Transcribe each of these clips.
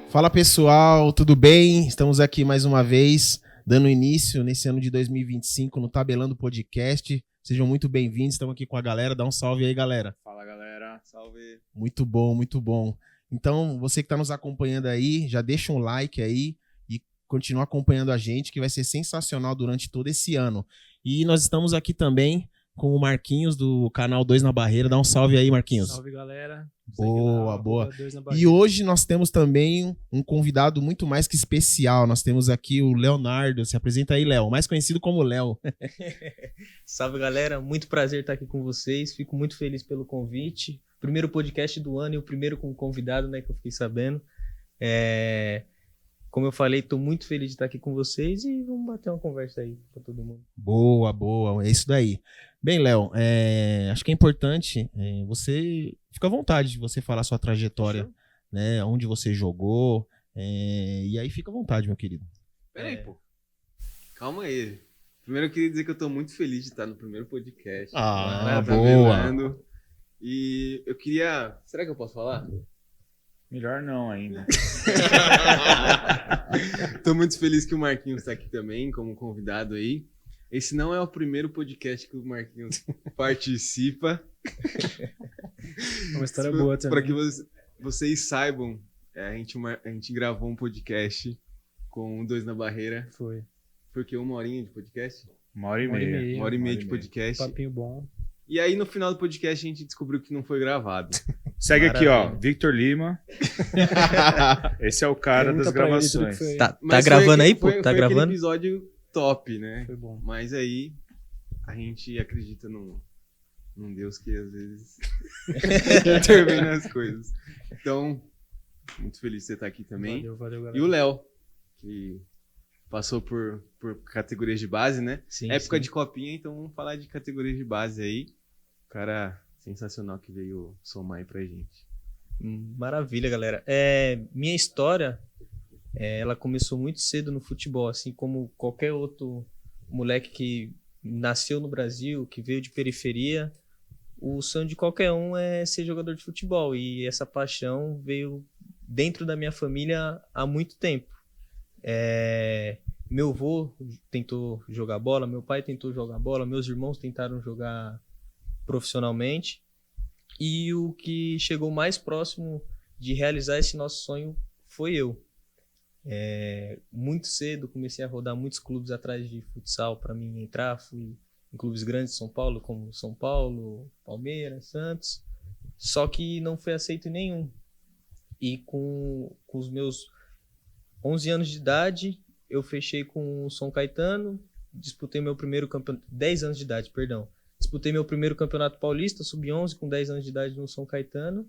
Fala pessoal, tudo bem? Estamos aqui mais uma vez, dando início nesse ano de 2025 no Tabelando Podcast. Sejam muito bem-vindos, estamos aqui com a galera, dá um salve aí, galera. Fala, galera, salve. Muito bom, muito bom. Então, você que está nos acompanhando aí, já deixa um like aí e continua acompanhando a gente, que vai ser sensacional durante todo esse ano. E nós estamos aqui também com o Marquinhos, do canal 2 na Barreira. Dá um salve aí, Marquinhos. Salve, galera. Boa, boa. E hoje nós temos também um convidado muito mais que especial. Nós temos aqui o Leonardo. Se apresenta aí, Léo, mais conhecido como Léo. Salve, galera. Muito prazer estar aqui com vocês. Fico muito feliz pelo convite. Primeiro podcast do ano e o primeiro com convidado, né, que eu fiquei sabendo. Como eu falei, estou muito feliz de estar aqui com vocês e vamos bater uma conversa aí para todo mundo. Boa, boa. É isso daí. Bem, Léo, acho que é importante você... Fica à vontade de você falar a sua trajetória, né? Onde você jogou. E aí fica à vontade, meu querido. Peraí, pô. Calma aí. Primeiro eu queria dizer que eu tô muito feliz de estar no primeiro podcast. Ah, tá boa. vendo? E eu queria... Será que eu posso falar? Melhor não ainda. Tô muito feliz que o Marquinhos tá aqui também, como convidado aí. Esse não é o primeiro podcast que o Marquinhos participa. Uma história boa também. Para que vocês saibam, a gente gravou um podcast com o 2 na Barreira. Foi o quê? 1 horinha de podcast? 1h30. 1h30 de podcast. Papinho bom. E aí, no final do podcast, a gente descobriu que não foi gravado. Segue aqui, ó. Victor Lima. Esse é o cara das gravações. Tá gravando aí, pô? Tá foi gravando? aquele episódio top, né? Foi bom. Mas aí, a gente acredita num Deus que às vezes intervém nas coisas. Então, muito feliz de você estar aqui também. Valeu, galera. E o Léo, que passou por categorias de base, né? Sim, Época de copinha, então vamos falar de categorias de base aí. Cara sensacional que veio somar aí pra gente. Maravilha, galera. Minha história, ela começou muito cedo no futebol, assim como qualquer outro moleque que nasceu no Brasil, que veio de periferia. O sonho de qualquer um é ser jogador de futebol, e essa paixão veio dentro da minha família há muito tempo. Meu avô tentou jogar bola, meu pai tentou jogar bola, meus irmãos tentaram jogar profissionalmente, e o que chegou mais próximo de realizar esse nosso sonho foi eu. Muito cedo comecei a rodar muitos clubes atrás de futsal para mim entrar. Fui em clubes grandes de São Paulo, como São Paulo, Palmeiras, Santos, só que não fui aceito em nenhum. E com os meus 11 anos de idade, eu fechei com o São Caetano, disputei meu primeiro campeonato, 10 anos de idade, perdão. Disputei meu primeiro campeonato paulista, sub-11, com 10 anos de idade no São Caetano.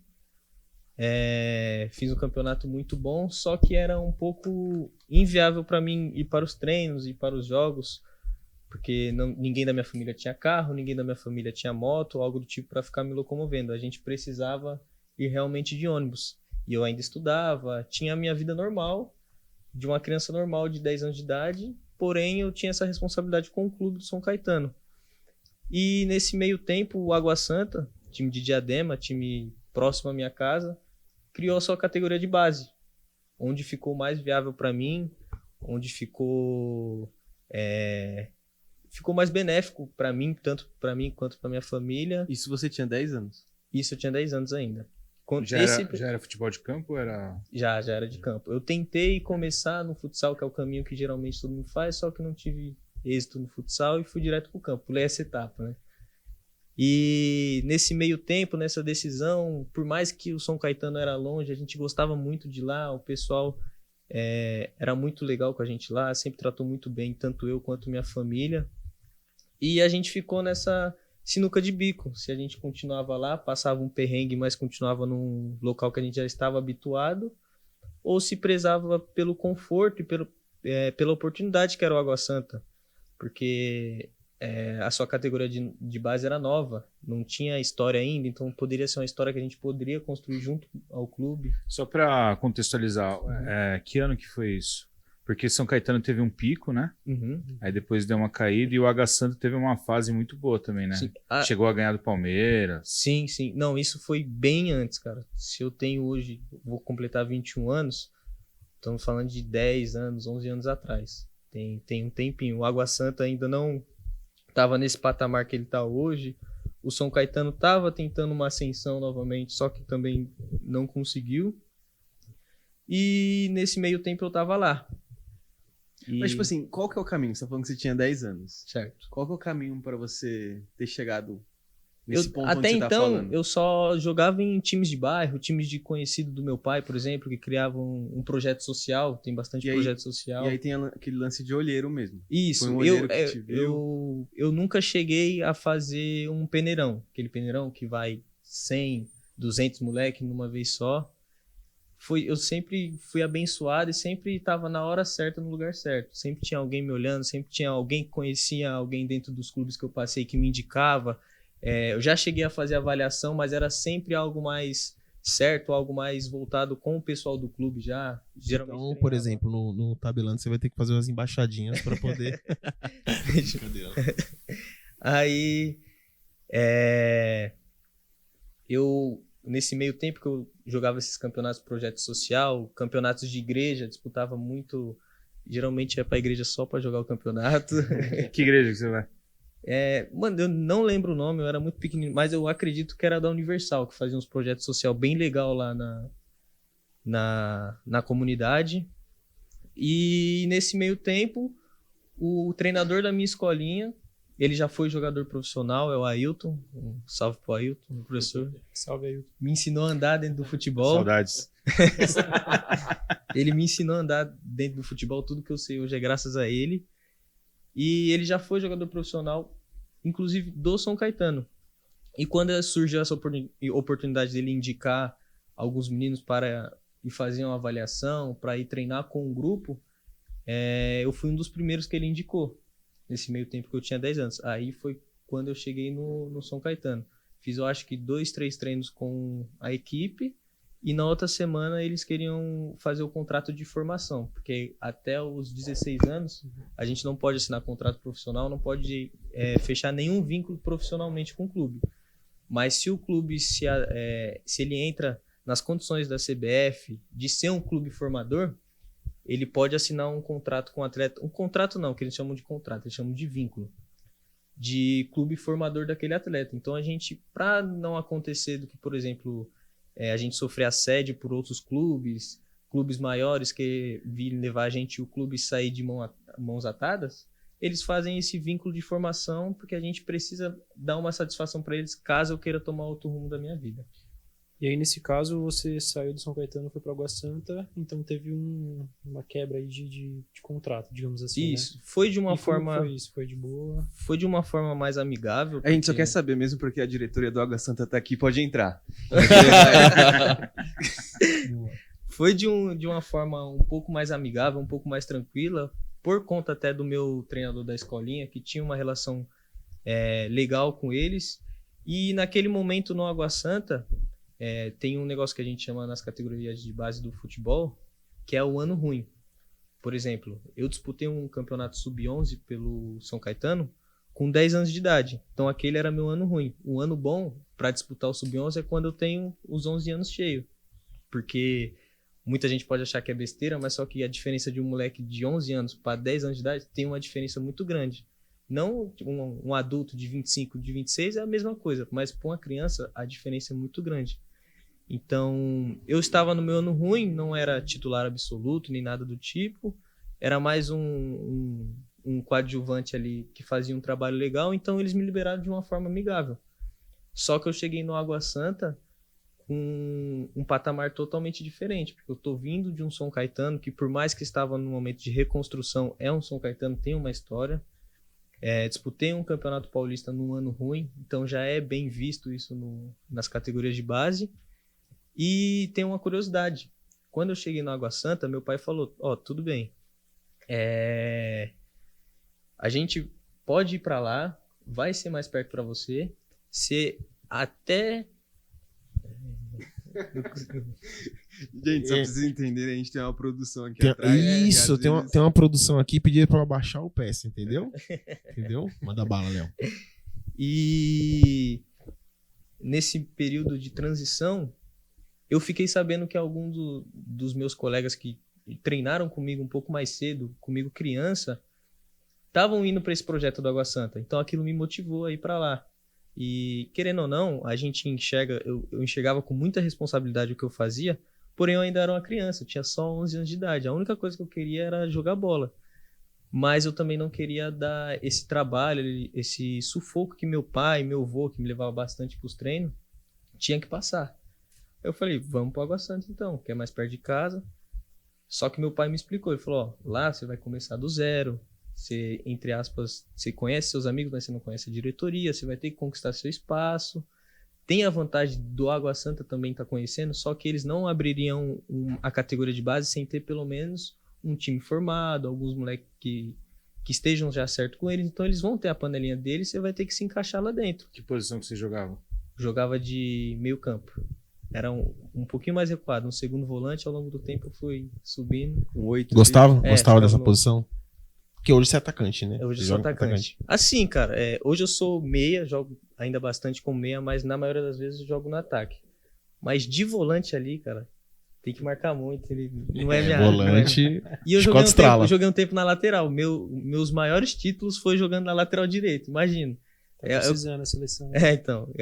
Fiz um campeonato muito bom, só que era um pouco inviável para mim ir para os treinos e para os jogos, porque ninguém da minha família tinha carro, ninguém da minha família tinha moto, algo do tipo para ficar me locomovendo. A gente precisava ir realmente de ônibus. E eu ainda estudava, tinha a minha vida normal, de uma criança normal de 10 anos de idade, porém eu tinha essa responsabilidade com o clube do São Caetano. E nesse meio tempo, o Água Santa, time de Diadema, time próximo à minha casa, criou a sua categoria de base, onde ficou mais viável para mim, onde ficou mais benéfico para mim, tanto para mim quanto para minha família. Isso você tinha 10 anos? Isso eu tinha 10 anos ainda. Já era futebol de campo ou era... Já era de campo. Eu tentei começar no futsal, que é o caminho que geralmente todo mundo faz, só que não tive êxito no futsal e fui direto pro campo. Pulei essa etapa, né? E nesse meio tempo, nessa decisão, por mais que o São Caetano era longe, a gente gostava muito de lá, o pessoal era muito legal com a gente lá, sempre tratou muito bem, tanto eu quanto minha família. E a gente ficou nessa sinuca de bico. Se a gente continuava lá, passava um perrengue, mas continuava num local que a gente já estava habituado, ou se prezava pelo conforto e pela oportunidade que era o Água Santa. Porque a sua categoria de base era nova, não tinha história ainda, então poderia ser uma história que a gente poderia construir junto ao clube. Só para contextualizar, que ano que foi isso? Porque São Caetano teve um pico, né? Uhum. Aí depois deu uma caída e o Água Santa teve uma fase muito boa também, né? Sim. Chegou a ganhar do Palmeiras. Sim, sim. Não, isso foi bem antes, cara. Se eu tenho hoje, vou completar 21 anos, Estamos falando de 10 anos, 11 anos atrás. Tem um tempinho. O Água Santa ainda não estava nesse patamar que ele está hoje. O São Caetano estava tentando uma ascensão novamente, só que também não conseguiu. E nesse meio tempo eu estava lá. Mas, tipo assim, qual que é o caminho? Você tá falando que você tinha 10 anos. Certo. Qual que é o caminho pra você ter chegado nesse ponto Até onde você tá então, falando? eu só jogava em times de bairro, times de conhecido do meu pai, por exemplo, que criavam um projeto social. Tem bastante E aí- projeto social. E aí tem aquele lance de olheiro mesmo. Isso, Foi um olheiro que te viu? eu nunca cheguei a fazer um peneirão. Aquele peneirão que vai 100, 200 moleque numa vez só. Eu sempre fui abençoado e sempre estava na hora certa, no lugar certo. Sempre tinha alguém me olhando, sempre tinha alguém que conhecia alguém dentro dos clubes que eu passei que me indicava. Eu já cheguei a fazer avaliação, mas era sempre algo mais certo, algo mais voltado com o pessoal do clube já. Geralmente Então, por treinava. exemplo, no tabelando você vai ter que fazer umas embaixadinhas pra poder... Brincadeira. Aí, eu, nesse meio tempo que eu jogava esses campeonatos de projeto social, campeonatos de igreja, disputava muito. Geralmente ia pra igreja só pra jogar o campeonato. Que igreja que você vai? Mano, eu não lembro o nome, eu era muito pequenininho, mas eu acredito que era da Universal, que fazia uns projetos social bem legal lá na comunidade. E nesse meio tempo, o treinador da minha escolinha, ele já foi jogador profissional, é o Ailton. Um salve pro Ailton, meu professor. Salve aí. Me ensinou a andar dentro do futebol. Saudades. Ele me ensinou a andar dentro do futebol, tudo que eu sei hoje é graças a ele. E ele já foi jogador profissional, inclusive do São Caetano. E quando surgiu essa oportunidade dele indicar alguns meninos para ir fazer uma avaliação, para ir treinar com um grupo, eu fui um dos primeiros que ele indicou, nesse meio tempo que eu tinha 10 anos. Aí foi quando eu cheguei no São Caetano. Fiz, eu acho que 2, 3 treinos com a equipe, e na outra semana eles queriam fazer o contrato de formação, porque até os 16 anos a gente não pode assinar contrato profissional, não pode fechar nenhum vínculo profissionalmente com o clube. Mas se o clube, se ele entra nas condições da CBF de ser um clube formador, ele pode assinar um contrato com o atleta. Um contrato não, que eles chamam de contrato, eles chamam de vínculo. De clube formador daquele atleta. Então a gente, para não acontecer do que, por exemplo, a gente sofrer assédio por outros clubes maiores que virem levar a gente e o clube sair de mãos atadas, eles fazem esse vínculo de formação porque a gente precisa dar uma satisfação para eles caso eu queira tomar outro rumo da minha vida. E aí, nesse caso, você saiu do São Caetano e foi para Água Santa, então teve uma quebra aí de contrato, digamos assim. Isso, né? foi de uma E como forma. foi isso? Foi de boa? Foi de uma forma mais amigável. A gente só porque- quer saber mesmo porque a diretoria do Água Santa tá aqui, pode entrar. Foi de uma forma um pouco mais amigável, um pouco mais tranquila, por conta até do meu treinador da escolinha, que tinha uma relação legal com eles. E naquele momento no Água Santa, tem um negócio que a gente chama nas categorias de base do futebol, que é o ano ruim. Por exemplo, eu disputei um campeonato sub-11 pelo São Caetano com 10 anos de idade. Então aquele era meu ano ruim. O ano bom para disputar o sub-11 é quando eu tenho os 11 anos cheios. Porque muita gente pode achar que é besteira, mas só que a diferença de um moleque de 11 anos para 10 anos de idade tem uma diferença muito grande. Não um adulto de 25, de 26 é a mesma coisa, mas para uma criança a diferença é muito grande. Então, eu estava no meu ano ruim, não era titular absoluto, nem nada do tipo. Era mais um coadjuvante ali que fazia um trabalho legal, então eles me liberaram de uma forma amigável. Só que eu cheguei no Água Santa com um patamar totalmente diferente, porque eu tô vindo de um São Caetano que, por mais que estava num momento de reconstrução, é um São Caetano, tem uma história. Disputei um campeonato paulista num ano ruim, então já é bem visto isso nas categorias de base. E tem uma curiosidade. Quando eu cheguei no Água Santa, meu pai falou, tudo bem. A gente pode ir para lá, vai ser mais perto para você. Você até... Gente, só precisa entender, a gente tem uma produção aqui Tem- atrás. Isso, né? Às tem uma produção aqui, pediram pra abaixar o pé, você entendeu? Entendeu? Manda bala, Léo. E nesse período de transição, eu fiquei sabendo que alguns dos meus colegas que treinaram comigo um pouco mais cedo, comigo criança, estavam indo para esse projeto do Água Santa. Então aquilo me motivou a ir para lá. E querendo ou não, a gente enxerga, eu enxergava com muita responsabilidade o que eu fazia, porém eu ainda era uma criança, eu tinha só 11 anos de idade. A única coisa que eu queria era jogar bola. Mas eu também não queria dar esse trabalho, esse sufoco que meu pai, meu avô, que me levava bastante para os treinos, tinha que passar. Eu falei, vamos para Água Santa então, que é mais perto de casa. Só que meu pai me explicou, ele falou, ó, lá você vai começar do zero, você, entre aspas, você conhece seus amigos, mas você não conhece a diretoria, você vai ter que conquistar seu espaço. Tem a vantagem do Água Santa também estar conhecendo, só que eles não abririam a categoria de base sem ter pelo menos um time formado, alguns moleques que estejam já certo com eles, então eles vão ter a panelinha deles, você vai ter que se encaixar lá dentro. Que posição que você jogava? Jogava de meio campo. Era um pouquinho mais recuado, um segundo volante, ao longo do tempo eu fui subindo. Um 8. Gostava? É, Gostava dessa no- posição? Porque hoje você é atacante, né? Hoje eu Você sou joga atacante. Assim, cara, hoje eu sou meia, jogo ainda bastante com meia, mas na maioria das vezes eu jogo no ataque. Mas de volante ali, cara, tem que marcar muito. Ele não é minha área, não é- Volante. E eu Chicote estrala. joguei um tempo na lateral. Meus maiores títulos foi jogando na lateral direito, imagina. Tá eu- precisando a seleção. Então,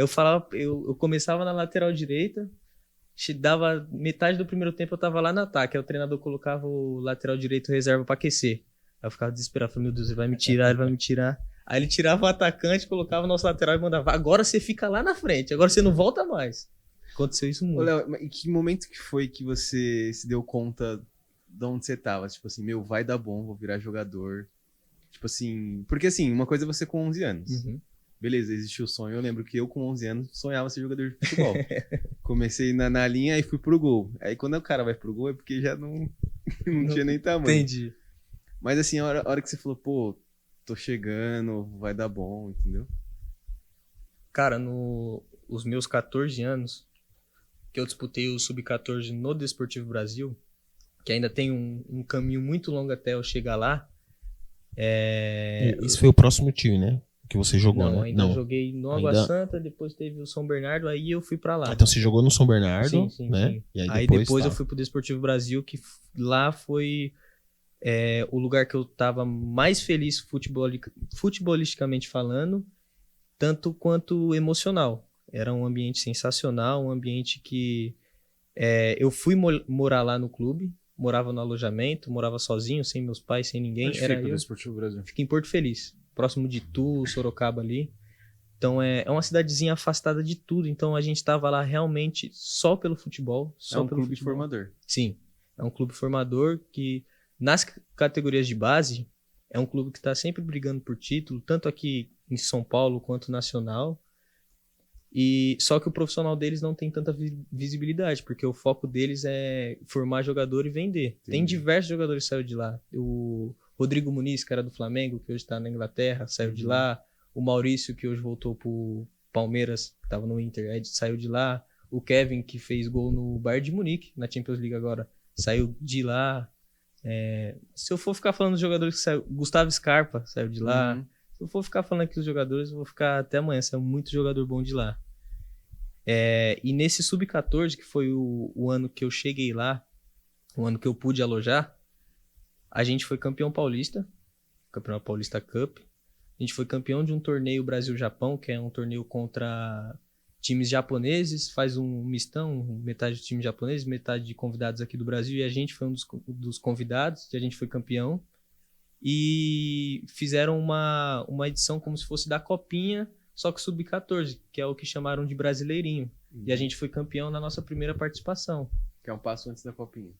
eu começava na lateral direita, dava metade do primeiro tempo eu tava lá no ataque, aí o treinador colocava o lateral direito reserva pra aquecer. Aí eu ficava desesperado, falei, meu Deus, ele vai me tirar, ele vai me tirar. Aí ele tirava o atacante, colocava o nosso lateral e mandava, agora você fica lá na frente, agora você não volta mais. Aconteceu isso Ô, muito. Léo, mas em que momento que foi que você se deu conta de onde você tava? Tipo assim, meu, vai dar bom, vou virar jogador. Tipo assim, porque assim, uma coisa é você com 11 anos. Uhum. Beleza, existiu o sonho. Eu lembro que eu com 11 anos sonhava ser jogador de futebol. Comecei na linha e fui pro gol. Aí quando o cara vai pro gol é porque já não tinha nem tamanho. Entendi. Mas assim, a hora que você falou, pô, tô chegando, vai dar bom, entendeu? Cara, os meus 14 anos, que eu disputei o Sub-14 no Desportivo Brasil, que ainda tem um caminho muito longo até eu chegar lá. Esse foi o próximo time, né? Que você jogou, Não, né? ainda joguei no Água Ainda- Santa, depois teve o São Bernardo, aí eu fui pra lá. Ah, então você jogou no São Bernardo, Sim, sim, né? sim. E Aí depois eu fui pro Desportivo Brasil, que lá foi o lugar que eu tava mais feliz futebolisticamente falando, tanto quanto emocional. Era um ambiente sensacional, um ambiente que eu fui morar lá no clube, morava no alojamento, morava sozinho, sem meus pais, sem ninguém. Onde Era fica o eu. Desportivo Brasil? Fiquei em Porto Feliz, próximo de Itu, Sorocaba ali. Então é uma cidadezinha afastada de tudo. Então a gente tava lá realmente só pelo futebol. Só É um pelo clube futebol. formador. Sim, é um clube formador que nas categorias de base é um clube que está sempre brigando por título, tanto aqui em São Paulo quanto nacional. E só que o profissional deles não tem tanta visibilidade, porque o foco deles é formar jogador e vender. Tem diversos jogadores que saíram de lá. O Rodrigo Muniz, que era do Flamengo, que hoje está na Inglaterra, saiu de lá. O Maurício, que hoje voltou pro Palmeiras, que estava no Inter, saiu de lá. O Kevin, que fez gol no Bayern de Munique, na Champions League agora, saiu de lá. Se eu for ficar falando dos jogadores que saiu, Gustavo Scarpa saiu de lá. Uhum. Se eu for ficar falando aqui dos jogadores, eu vou ficar até amanhã. Saiu muito jogador bom de lá. E nesse Sub-14, que foi o ano que eu cheguei lá, o ano que eu pude alojar, a gente foi campeão paulista, Campeonato Paulista Cup. A gente foi campeão de um torneio Brasil-Japão, que é um torneio contra times japoneses, faz um mistão, metade de time japonês, metade de convidados aqui do Brasil, e a gente foi um dos convidados, e a gente foi campeão. E fizeram uma edição como se fosse da Copinha, só que Sub-14, que é o que chamaram de Brasileirinho. E a gente foi campeão na nossa primeira participação. Que é um passo antes da copinha.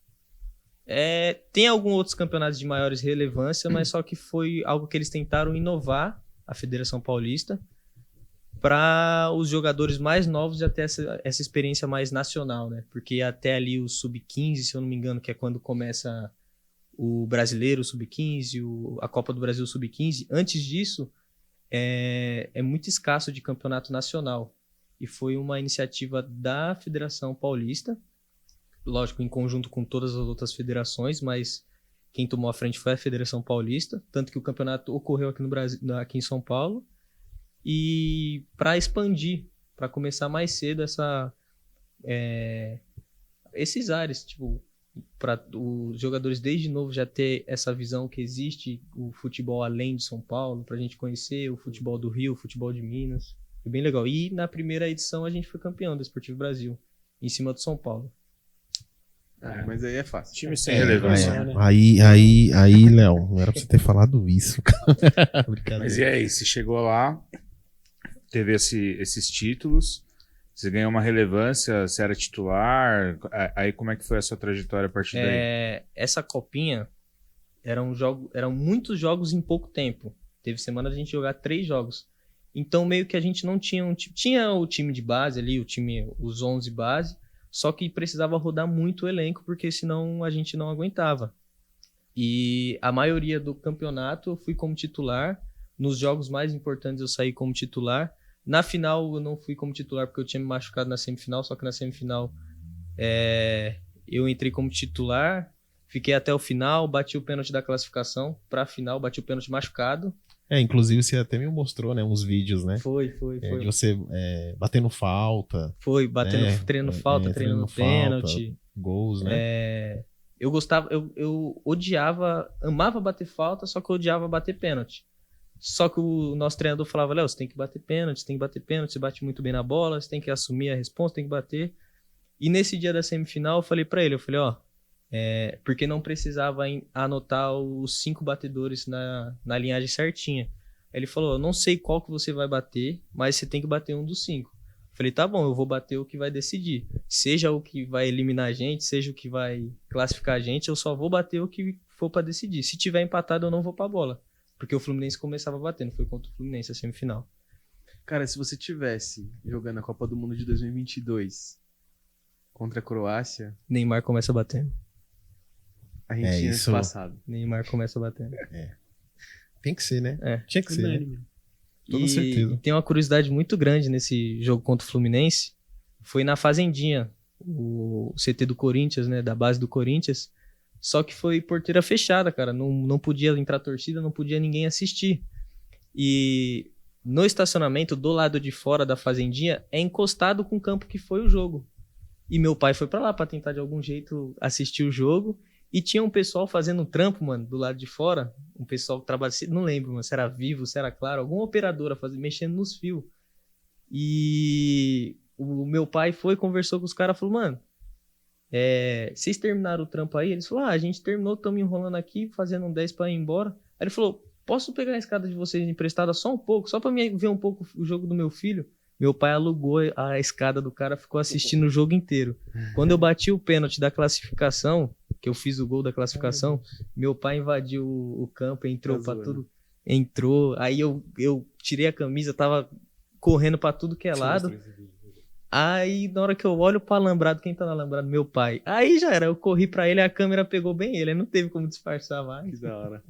Tem alguns outros campeonatos de maiores relevância, mas só que foi algo que eles tentaram inovar, a Federação Paulista, para os jogadores mais novos já ter essa experiência mais nacional, né? Porque até ali o Sub-15, se eu não me engano, que é quando começa o Brasileiro Sub-15, a Copa do Brasil Sub-15, antes disso é muito escasso de campeonato nacional. E foi uma iniciativa da Federação Paulista, lógico, em conjunto com todas as outras federações, mas quem tomou a frente foi a Federação Paulista, tanto que o campeonato ocorreu aqui no Brasil, aqui em São Paulo, e para expandir, para começar mais cedo esses ares, tipo, para os jogadores desde novo já ter essa visão que existe o futebol além de São Paulo, pra gente conhecer o futebol do Rio, o futebol de Minas. Foi bem legal. E na primeira edição a gente foi campeão do Esportivo Brasil, em cima do São Paulo. Mas aí é fácil. Time sem relevância, né? Aí, Léo, não era pra você ter falado isso, cara. Brincadeira. Mas e aí, você chegou lá, teve esses títulos, você ganhou uma relevância, você era titular, aí como é que foi a sua trajetória a partir daí? Essa copinha eram muitos jogos em pouco tempo. Teve semana a gente jogar 3 jogos. Então meio que a gente não tinha tinha o time de base ali, os 11 base, só que precisava rodar muito o elenco, porque senão a gente não aguentava. E a maioria do campeonato eu fui como titular, nos jogos mais importantes eu saí como titular. Na final eu não fui como titular porque eu tinha me machucado na semifinal, só que na semifinal eu entrei como titular, fiquei até o final, bati o pênalti da classificação pra final, bati o pênalti machucado. Inclusive você até me mostrou, né, uns vídeos, né? Foi. De você batendo falta. Foi, batendo, treinando falta, treinando pênalti. Gols, né? Eu gostava, eu odiava, amava bater falta, só que eu odiava bater pênalti. Só que o nosso treinador falava, Léo, você tem que bater pênalti, você bate muito bem na bola, você tem que assumir a responsa, tem que bater. E nesse dia da semifinal eu falei pra ele, porque não precisava anotar os 5 batedores na linhagem certinha. Aí ele falou, eu não sei qual que você vai bater, mas você tem que bater um dos 5. Falei, tá bom, eu vou bater o que vai decidir. Seja o que vai eliminar a gente, seja o que vai classificar a gente, eu só vou bater o que for pra decidir. Se tiver empatado, eu não vou pra bola. Porque o Fluminense começava batendo, foi contra o Fluminense a semifinal. Cara, se você tivesse jogando a Copa do Mundo de 2022 contra a Croácia, Neymar começa batendo. a gente tinha isso. passado. Neymar começa batendo. Tem que ser, né? É. Tinha que ser, né? Unânime. Toda certeza. E tem uma curiosidade muito grande nesse jogo contra o Fluminense. Foi na Fazendinha, o CT do Corinthians, né? Da base do Corinthians. Só que foi porteira fechada, cara. Não podia entrar torcida, não podia ninguém assistir. E no estacionamento, do lado de fora da Fazendinha, é encostado com o campo que foi o jogo. E meu pai foi pra lá pra tentar de algum jeito assistir o jogo. E tinha um pessoal fazendo um trampo, mano, do lado de fora. Um pessoal que trabalha, não lembro, mano, se era Vivo, se era Claro, alguma operadora mexendo nos fios. E o meu pai conversou com os caras, falou, mano, vocês terminaram o trampo aí? Eles falaram, a gente terminou, estamos enrolando aqui, fazendo um 10 pra ir embora. Aí ele falou, posso pegar a escada de vocês emprestada só um pouco, só pra mim ver um pouco o jogo do meu filho? Meu pai alugou a escada do cara, ficou assistindo o jogo inteiro. Quando eu bati o pênalti da classificação, que eu fiz o gol da classificação, meu pai invadiu o campo, entrou pra tudo. Entrou, aí eu tirei a camisa, tava correndo pra tudo que é lado. Aí, na hora que eu olho pro alambrado, quem tá no alambrado? Meu pai. Aí já era, eu corri pra ele, a câmera pegou bem ele, aí não teve como disfarçar mais. Que da hora.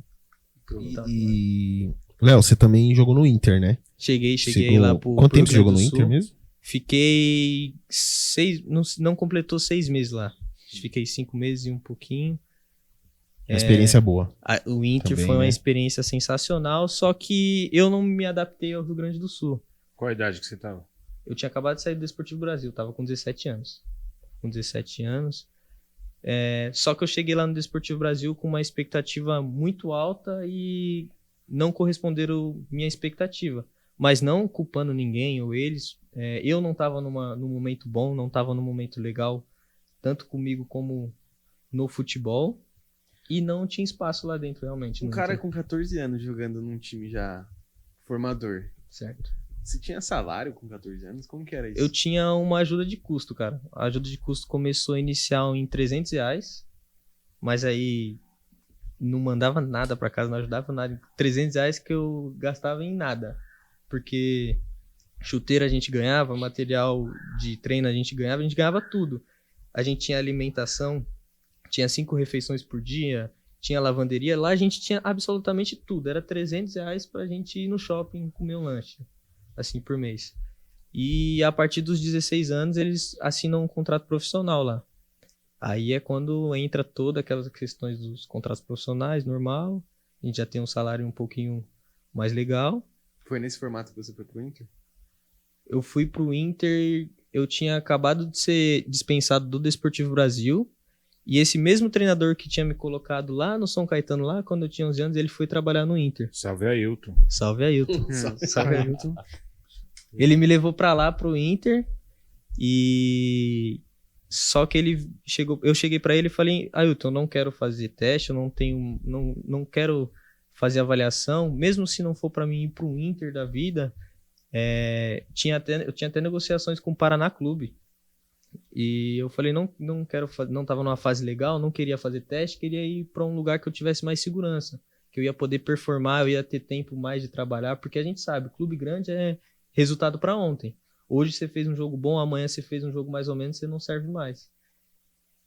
E Léo, você também jogou no Inter, né? Cheguei lá pro Quanto tempo você Rio jogou no Grande do Inter Sul. mesmo? Fiquei 6, não completou 6 meses lá. Fiquei 5 meses e um pouquinho. Uma experiência boa. O Inter Também, foi uma né? experiência sensacional, só que eu não me adaptei ao Rio Grande do Sul. Qual a idade que você tava? Eu tinha acabado de sair do Desportivo Brasil, tava com 17 anos. Só que eu cheguei lá no Desportivo Brasil com uma expectativa muito alta e não corresponderam minha expectativa. Mas não culpando ninguém ou eles. Eu não tava num momento bom, não tava num momento legal, tanto comigo como no futebol. E não tinha espaço lá dentro, realmente. Um não cara tinha. com 14 anos jogando num time já formador. Certo. Você tinha salário com 14 anos? Como que era isso? Eu tinha uma ajuda de custo, cara. A ajuda de custo começou inicial em R$300, mas aí não mandava nada pra casa, não ajudava nada. R$300 que eu gastava em nada. Porque chuteira a gente ganhava, material de treino a gente ganhava tudo. A gente tinha alimentação, tinha 5 refeições por dia, tinha lavanderia. Lá a gente tinha absolutamente tudo. Era R$300 pra gente ir no shopping comer um lanche, assim, por mês. E a partir dos 16 anos eles assinam um contrato profissional lá. Aí é quando entra todas aquelas questões dos contratos profissionais, normal. A gente já tem um salário um pouquinho mais legal. Foi nesse formato que você foi pro Inter? Eu fui pro Inter, eu tinha acabado de ser dispensado do Desportivo Brasil E esse mesmo treinador que tinha me colocado lá no São Caetano, lá quando eu tinha 11 anos, ele foi trabalhar no Inter. Salve Ailton. Salve Ailton. Salve Ailton. Ele me levou pra lá, pro Inter, e só que eu cheguei pra ele e falei, Ailton, eu não quero fazer teste, eu não quero fazer avaliação, mesmo se não for pra mim ir pro Inter da vida, eu tinha até negociações com o Paraná Clube. E eu falei, não quero fazer, não tava numa fase legal, não queria fazer teste, queria ir pra um lugar que eu tivesse mais segurança, que eu ia poder performar, eu ia ter tempo mais de trabalhar, porque a gente sabe, clube grande é resultado pra ontem. Hoje você fez um jogo bom, amanhã você fez um jogo mais ou menos, você não serve mais.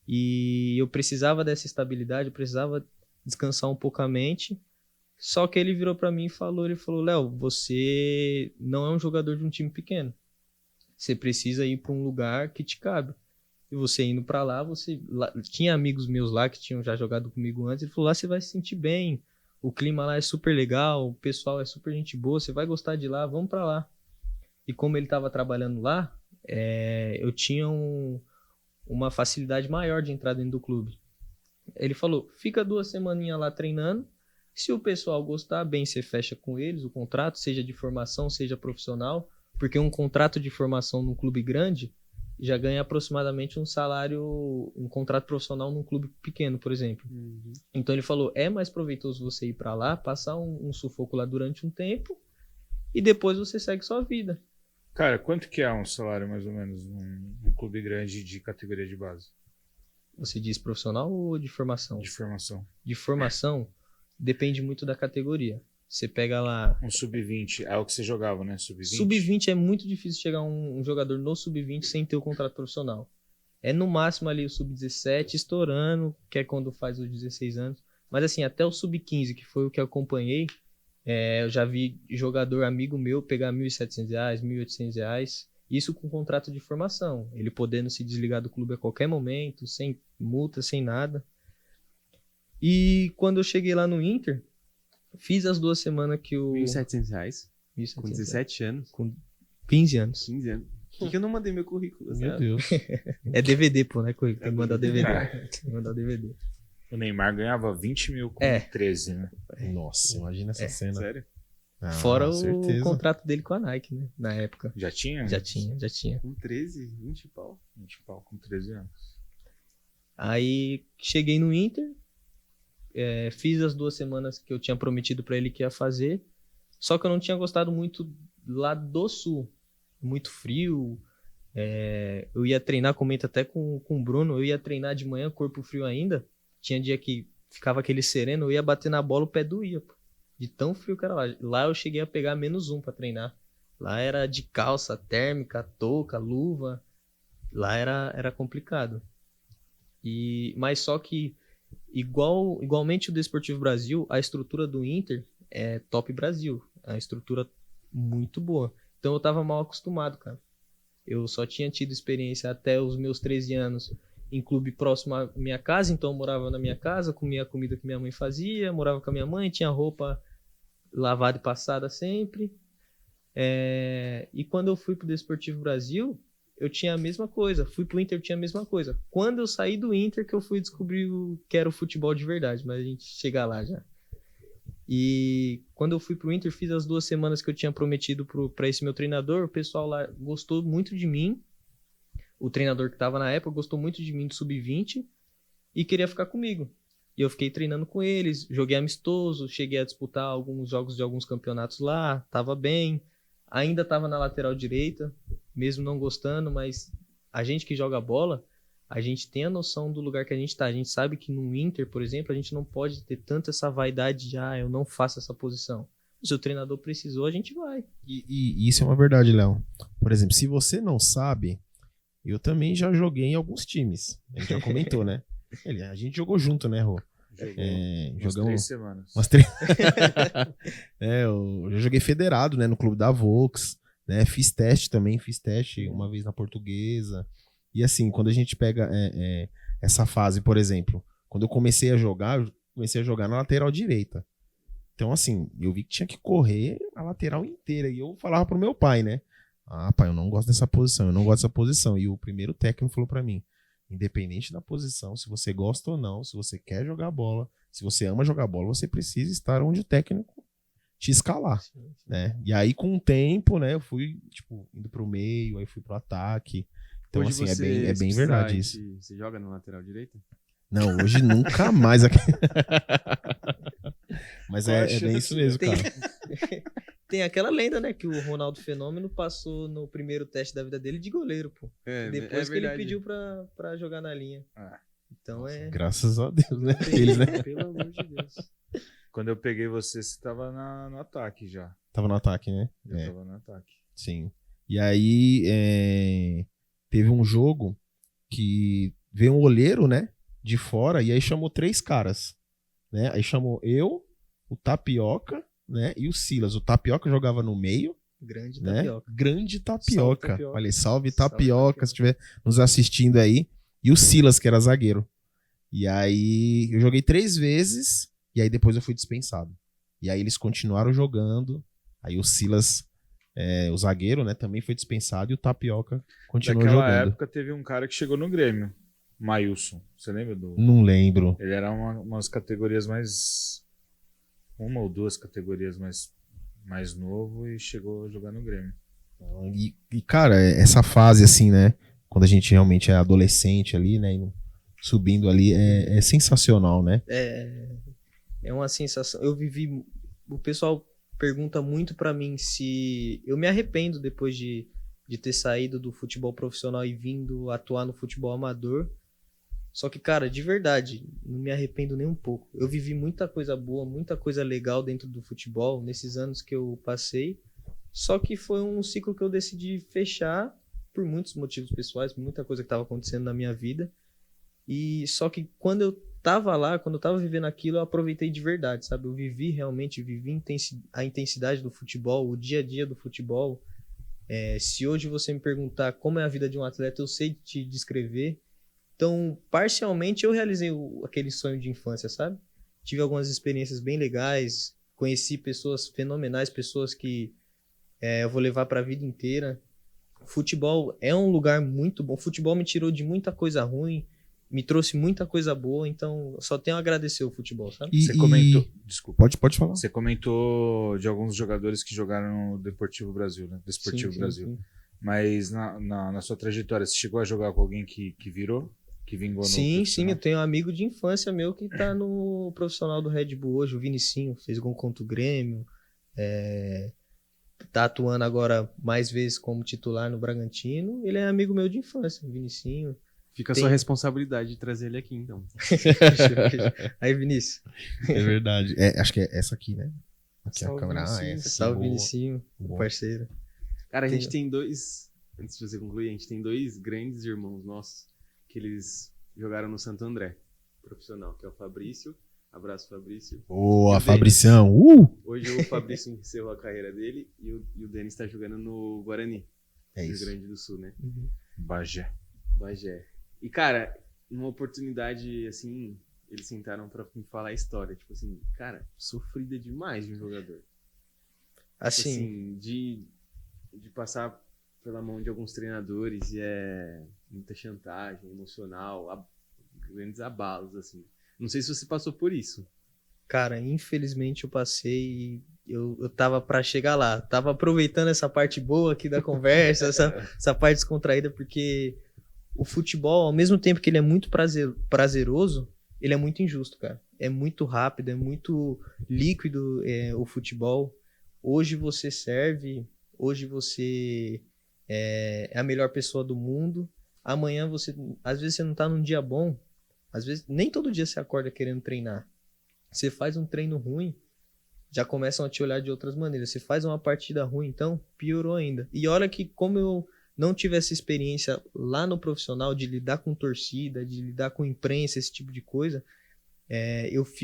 E eu precisava dessa estabilidade, eu precisava descansar um pouco a mente. Só que ele virou pra mim e ele falou, Léo, você não é um jogador de um time pequeno. Você precisa ir pra um lugar que te cabe. E você indo pra lá, tinha amigos meus lá que tinham já jogado comigo antes. Ele falou, lá você vai se sentir bem. O clima lá é super legal, o pessoal é super gente boa, você vai gostar de lá, vamos pra lá. E como ele estava trabalhando lá, eu tinha uma facilidade maior de entrar dentro do clube. Ele falou, fica 2 semaninhas lá treinando, se o pessoal gostar, bem, você fecha com eles o contrato, seja de formação, seja profissional, porque um contrato de formação num clube grande já ganha aproximadamente um contrato profissional num clube pequeno, por exemplo. Uhum. Então ele falou, é mais proveitoso você ir para lá, passar um sufoco lá durante um tempo, e depois você segue sua vida. Cara, quanto que é um salário, mais ou menos, num clube grande de categoria de base? Você diz profissional ou de formação? De formação. De formação, depende muito da categoria. Você pega lá... Um sub-20, é o que você jogava, né? Sub-20? Sub-20 é muito difícil chegar um jogador no sub-20 sem ter o contrato profissional. É no máximo ali o sub-17 estourando, que é quando faz os 16 anos. Mas assim, até o sub-15, que foi o que eu acompanhei, eu já vi jogador amigo meu pegar R$ 1.700, R$ 1.800, isso com contrato de formação, ele podendo se desligar do clube a qualquer momento, sem multa, sem nada. E quando eu cheguei lá no Inter, fiz as 2 semanas que o... R$ 1.700? Com 17 anos? Com 15 anos. 15 anos. Por que eu não mandei meu currículo? Meu Deus. É DVD, pô, né? Tem que mandar o DVD. Tem que mandar o DVD. O Neymar ganhava 20 mil com 13, né? Nossa, imagina essa cena. Sério? Ah, fora o certeza. contrato dele com a Nike, né? Na época. Já tinha? Já tinha. Com 13? 20 pau? 20 pau com 13 anos. Aí cheguei no Inter, fiz as 2 semanas que eu tinha prometido pra ele que ia fazer, só que eu não tinha gostado muito lá do Sul. Muito frio. Eu ia treinar, comento até com o Bruno, eu ia treinar de manhã, corpo frio ainda. Tinha dia que ficava aquele sereno, eu ia bater na bola, o pé doía, pô. De tão frio que era lá. Lá eu cheguei a pegar -1 pra treinar. Lá era de calça térmica, touca, luva. Lá era complicado. Mas só que, igualmente o Desportivo Brasil, a estrutura do Inter é top Brasil. É uma estrutura muito boa. Então eu tava mal acostumado, cara. Eu só tinha tido experiência até os meus 13 anos em clube próximo à minha casa, então eu morava na minha casa, comia a comida que minha mãe fazia, morava com a minha mãe, tinha roupa lavada e passada sempre. E quando eu fui pro Desportivo Brasil, eu tinha a mesma coisa. Fui pro Inter, eu tinha a mesma coisa. Quando eu saí do Inter que eu fui descobrir o que era o futebol de verdade, mas a gente chega lá já. E quando eu fui pro Inter, fiz as 2 semanas que eu tinha prometido pra esse meu treinador, o pessoal lá gostou muito de mim. O treinador que estava na época gostou muito de mim do sub-20 e queria ficar comigo. E eu fiquei treinando com eles, joguei amistoso, cheguei a disputar alguns jogos de alguns campeonatos lá, tava bem. Ainda tava na lateral direita, mesmo não gostando, mas a gente que joga bola, a gente tem a noção do lugar que a gente tá. A gente sabe que no Inter, por exemplo, a gente não pode ter tanto essa vaidade de, eu não faço essa posição. Se o treinador precisou, a gente vai. E isso é uma verdade, Léo. Por exemplo, se você não sabe... Eu também já joguei em alguns times. A gente já comentou, né? A gente jogou junto, né, Rô? Jogamos 3 semanas. Umas 3... eu já joguei federado, né? No clube da Vox. Né? Fiz teste uma vez na Portuguesa. E assim, quando a gente pega essa fase, por exemplo, quando eu comecei a jogar na lateral direita. Então, assim, eu vi que tinha que correr a lateral inteira. E eu falava pro meu pai, né? Pai, eu não gosto dessa posição, E o primeiro técnico falou pra mim, Independente da posição, se você gosta ou não, se você quer jogar bola, se você ama jogar bola, você precisa estar onde o técnico te escalar, né? E aí, com o tempo, né, eu fui, tipo, indo pro meio, aí fui pro ataque. Então, Hoje assim, você, é se bem precisar, verdade isso. Você joga na lateral direita? Não, hoje nunca mais. Mas Qual a é bem isso chance, mesmo, Tem, cara. tem aquela lenda, né? Que o Ronaldo Fenômeno passou no primeiro teste da vida dele de goleiro, pô. É, Depois que ele verdade. pediu pra jogar na linha. Ah. Então Graças a Deus, né? Eles, né? Pelo amor de Deus. Quando eu peguei você tava no ataque já. Tava no ataque, né? Já tava no ataque. Sim. E aí, teve um jogo que veio um olheiro, né? De fora, e aí chamou 3 caras, né? Aí chamou eu, o Tapioca, né? E o Silas. O Tapioca jogava no meio, Grande né? tapioca. Grande Salve, Tapioca. Tapioca. Olha, salve Salve, Tapioca, Tapioca. se estiver nos assistindo aí. E o Silas, que era zagueiro. E aí, eu joguei 3 vezes, e aí depois eu fui dispensado. E aí eles continuaram jogando. Aí o Silas, o zagueiro, né, também foi dispensado, e o Tapioca continuou Naquela jogando. época teve um cara que chegou no Grêmio, Maílson. Você lembra do... Não lembro. Ele era umas categorias mais... Uma ou 2 categorias mais novo e chegou a jogar no Grêmio. E, cara, essa fase, assim, né? Quando a gente realmente é adolescente ali, né? Subindo ali, é sensacional, né? É uma sensação. Eu vivi. O pessoal pergunta muito pra mim se eu me arrependo depois de ter saído do futebol profissional e vindo atuar no futebol amador. Só que, cara, de verdade, não me arrependo nem um pouco. Eu vivi muita coisa boa, muita coisa legal dentro do futebol nesses anos que eu passei. Só que foi um ciclo que eu decidi fechar por muitos motivos pessoais, por muita coisa que estava acontecendo na minha vida. E só que quando eu tava lá, quando eu tava vivendo aquilo, eu aproveitei de verdade, sabe? Eu vivi realmente, a intensidade do futebol, o dia a dia do futebol. Se hoje você me perguntar como é a vida de um atleta, eu sei te descrever. Então, parcialmente, eu realizei aquele sonho de infância, sabe? Tive algumas experiências bem legais, conheci pessoas fenomenais, pessoas que eu vou levar para a vida inteira. Futebol é um lugar muito bom. Futebol me tirou de muita coisa ruim, me trouxe muita coisa boa, então só tenho a agradecer o futebol, sabe? Você comentou... Desculpa. Pode falar. Você comentou de alguns jogadores que jogaram no Deportivo Brasil, né? Desportivo Sim, Brasil. sim. Mas na sua trajetória, você chegou a jogar com alguém que virou? Que vingou no Sim, profissional? eu tenho um amigo de infância meu que tá no profissional do Red Bull hoje, o Vinicinho, fez gol contra o Grêmio, tá atuando agora mais vezes como titular no Bragantino. Ele é amigo meu de infância, o Vinicinho. Fica a Tem- sua responsabilidade de trazer ele aqui, então. Aí, Vinícius. É verdade. Acho que é essa aqui, né? Aqui é a Salve, câmera. Vinicinho. Essa aqui, Salve, boa. Vinicinho, Boa. parceiro. Cara, a Tem- gente tem dois... Antes de você concluir, a gente tem 2 grandes irmãos nossos que eles jogaram no Santo André, profissional, que é o Fabrício. Abraço, Fabrício. Boa, E o Fabricião. Hoje o Fabrício encerrou a carreira dele e o Denis tá jogando no Guarani, É Rio isso. Grande do Sul, né? Bagé. Bagé. E, cara, numa oportunidade, assim, eles sentaram pra me falar a história. Tipo assim, cara, sofrida demais de um jogador. Tipo Assim, de passar pela mão de alguns treinadores e muita chantagem emocional, grandes abalos, assim. Não sei se você passou por isso. cara, infelizmente eu passei e eu tava pra chegar lá. Tava aproveitando essa parte boa aqui da conversa, essa parte descontraída, porque o futebol, ao mesmo tempo que ele é muito prazeroso, ele é muito injusto, cara. É muito rápido, é muito líquido o futebol. Hoje você serve, hoje você é a melhor pessoa do mundo. Amanhã às vezes você não tá num dia bom, às vezes nem todo dia você acorda querendo treinar. Você faz um treino ruim, já começam a te olhar de outras maneiras. Você faz uma partida ruim, então piorou ainda. E olha que como eu não tive essa experiência lá no profissional de lidar com torcida, de lidar com imprensa, esse tipo de coisa,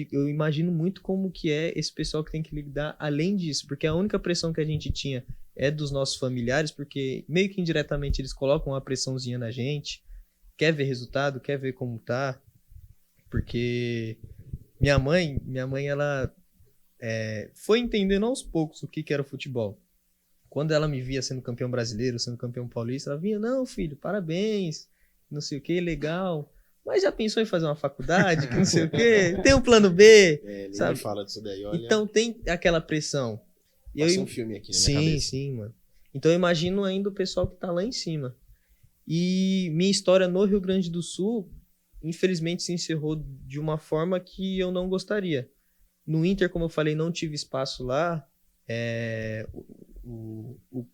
eu imagino muito como que é esse pessoal que tem que lidar além disso, porque a única pressão que a gente tinha é dos nossos familiares, porque meio que indiretamente eles colocam uma pressãozinha na gente, quer ver resultado, quer ver como tá, porque minha mãe ela foi entendendo aos poucos o que era o futebol. Quando ela me via sendo campeão brasileiro, sendo campeão paulista, ela vinha, não, filho, parabéns, não sei o que, legal. Mas já pensou em fazer uma faculdade, que não sei o quê? Tem um plano B, ninguém sabe? fala disso daí, olha. Então tem aquela pressão. E Passa um filme aqui na minha cabeça. Sim, mano. Então eu imagino ainda o pessoal que tá lá em cima. E minha história no Rio Grande do Sul, infelizmente, se encerrou de uma forma que eu não gostaria. No Inter, como eu falei, não tive espaço lá. O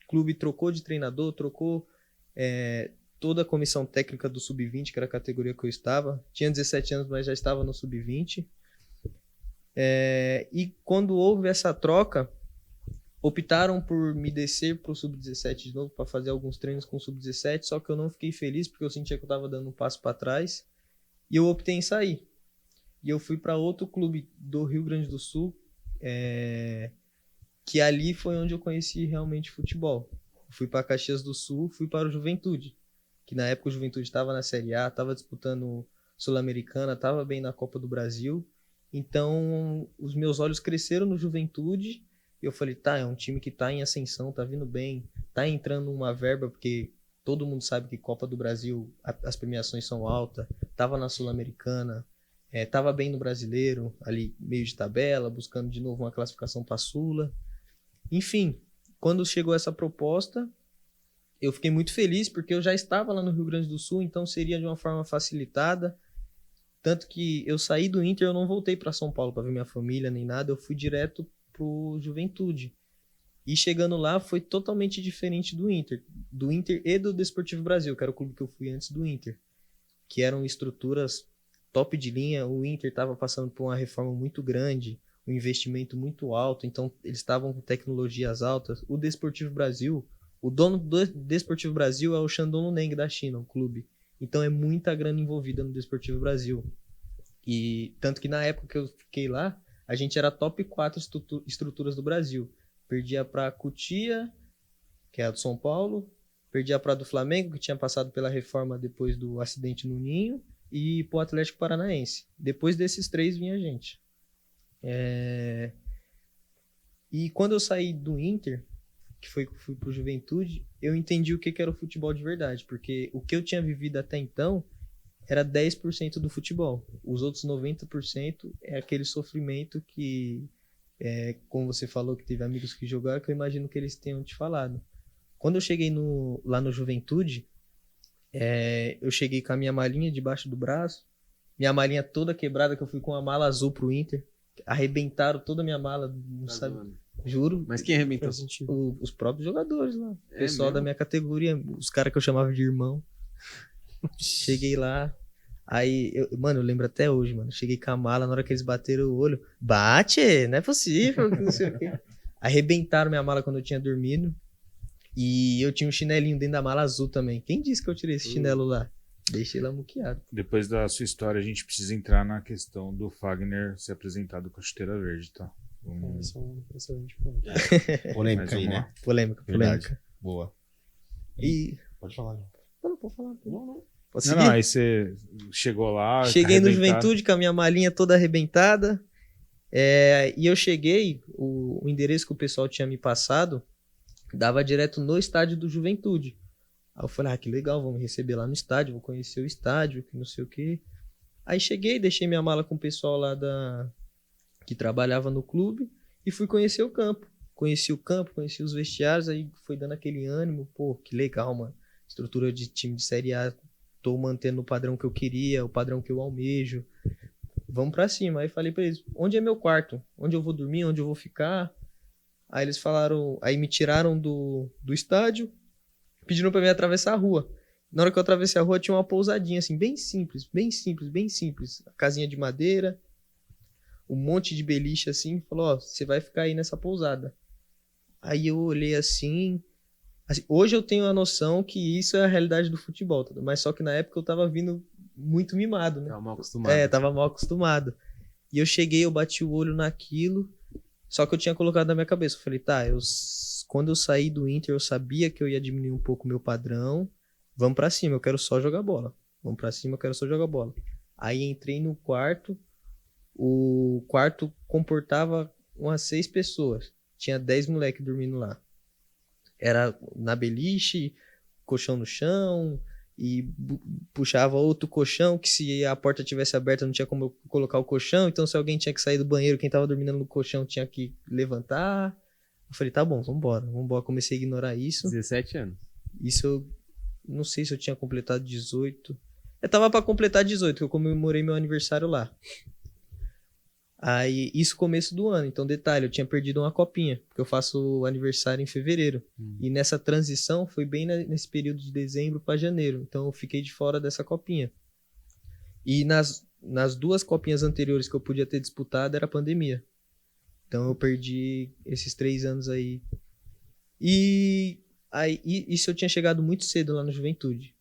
clube trocou de treinador, trocou toda a comissão técnica do Sub-20, que era a categoria que eu estava. Tinha 17 anos, mas já estava no Sub-20. E quando houve essa troca, optaram por me descer para o Sub-17 de novo, para fazer alguns treinos com o Sub-17, só que eu não fiquei feliz, porque eu sentia que eu estava dando um passo para trás, e eu optei em sair. E eu fui para outro clube do Rio Grande do Sul, que ali foi onde eu conheci realmente futebol. Fui para Caxias do Sul, fui para o Juventude, que na época o Juventude estava na Série A, estava disputando Sul-Americana, estava bem na Copa do Brasil. Então, os meus olhos cresceram no Juventude, e eu falei, tá, é um time que tá em ascensão, tá vindo bem, tá entrando uma verba, porque todo mundo sabe que Copa do Brasil, as premiações são altas, tava na Sul-Americana, tava bem no Brasileiro, ali meio de tabela, buscando de novo uma classificação pra Sula. Enfim, quando chegou essa proposta, eu fiquei muito feliz, porque eu já estava lá no Rio Grande do Sul, então seria de uma forma facilitada. Tanto que eu saí do Inter, eu não voltei para São Paulo para ver minha família nem nada, eu fui direto pro Juventude. E chegando lá foi totalmente diferente do Inter e do Desportivo Brasil, que era o clube que eu fui antes do Inter, que eram estruturas top de linha. O Inter estava passando por uma reforma muito grande, um investimento muito alto, então eles estavam com tecnologias altas. O Desportivo Brasil, o dono do Desportivo Brasil é o Shandong Luneng da China, o clube. Então é muita grana envolvida no Desportivo Brasil. E tanto que na época que eu fiquei lá, a gente era top 4 estruturas do Brasil. Perdia para Cotia, que é a do São Paulo, perdia para a do Flamengo, que tinha passado pela reforma depois do acidente no Ninho, e para o Atlético Paranaense. Depois desses 3 vinha a gente. E quando eu saí do Inter, que fui pro Juventude, eu entendi o que era o futebol de verdade, porque o que eu tinha vivido até então era 10% do futebol. Os outros 90% é aquele sofrimento que, como você falou, que teve amigos que jogaram, que eu imagino que eles tenham te falado. Quando eu cheguei lá no Juventude, eu cheguei com a minha malinha debaixo do braço, minha malinha toda quebrada, que eu fui com uma mala azul pro Inter, arrebentaram toda a minha mala, não sabe? Zoando. Juro. Mas quem arrebentou? Os próprios jogadores lá. O pessoal mesmo? da minha categoria, os caras que eu chamava de irmão. Cheguei lá. Aí, eu lembro até hoje, mano. Cheguei com a mala, na hora que eles bateram o olho. Bate, não é possível, não sei o quê. Arrebentaram minha mala quando eu tinha dormido. E eu tinha um chinelinho dentro da mala azul também. Quem disse que eu tirei esse chinelo lá? Deixei lá muqueado. Depois da sua história, a gente precisa entrar na questão do Fagner ser apresentado com a chuteira verde, tá? Esse é um excelente ponto. Polêmica Mas aí, vamos né? lá. Polêmica. Boa. E... Pode falar. Não pode falar. Não. Posso Não, seguir? não, aí você chegou lá. Cheguei no arrebentado. Juventude com a minha malinha toda arrebentada. E eu cheguei, o endereço que o pessoal tinha me passado dava direto no estádio do Juventude. Aí eu falei, que legal, vou me receber lá no estádio, vou conhecer o estádio, que não sei o quê. Aí cheguei, deixei minha mala com o pessoal lá que trabalhava no clube e fui conhecer o campo. Conheci o campo, conheci os vestiários, aí foi dando aquele ânimo, pô, que legal, mano. Estrutura de time de Série A, tô mantendo o padrão que eu queria, o padrão que eu almejo. Vamos pra cima. Aí falei pra eles, onde é meu quarto? Onde eu vou dormir? Onde eu vou ficar? Aí eles falaram, aí me tiraram do estádio, pediram pra mim atravessar a rua. Na hora que eu atravessei a rua tinha uma pousadinha assim, bem simples. A casinha de madeira, um monte de beliche assim, falou, você vai ficar aí nessa pousada. Aí eu olhei assim, hoje eu tenho a noção que isso é a realidade do futebol, mas só que na época eu tava vindo muito mimado, né? Tava mal acostumado. Tava mal acostumado. E eu cheguei, eu bati o olho naquilo, só que eu tinha colocado na minha cabeça, eu falei, quando eu saí do Inter, eu sabia que eu ia diminuir um pouco o meu padrão, vamos pra cima, eu quero só jogar bola. Aí entrei no quarto, o quarto comportava umas 6 pessoas. Tinha 10 moleques dormindo lá. Era na beliche, colchão no chão, e puxava outro colchão, que se a porta tivesse aberta não tinha como eu colocar o colchão, então se alguém tinha que sair do banheiro, quem tava dormindo no colchão tinha que levantar. Eu falei, tá bom, vambora. Comecei a ignorar isso. 17 anos. Isso eu não sei se eu tinha completado 18. Eu tava pra completar 18, que eu comemorei meu aniversário lá. Aí, isso começo do ano. Então, detalhe, eu tinha perdido uma copinha, porque eu faço aniversário em fevereiro. E nessa transição foi bem nesse período de dezembro pra janeiro. Então, eu fiquei de fora dessa copinha. E nas 2 copinhas anteriores que eu podia ter disputado, era pandemia. Então, eu perdi esses 3 anos aí. E aí, isso eu tinha chegado muito cedo lá na Juventude.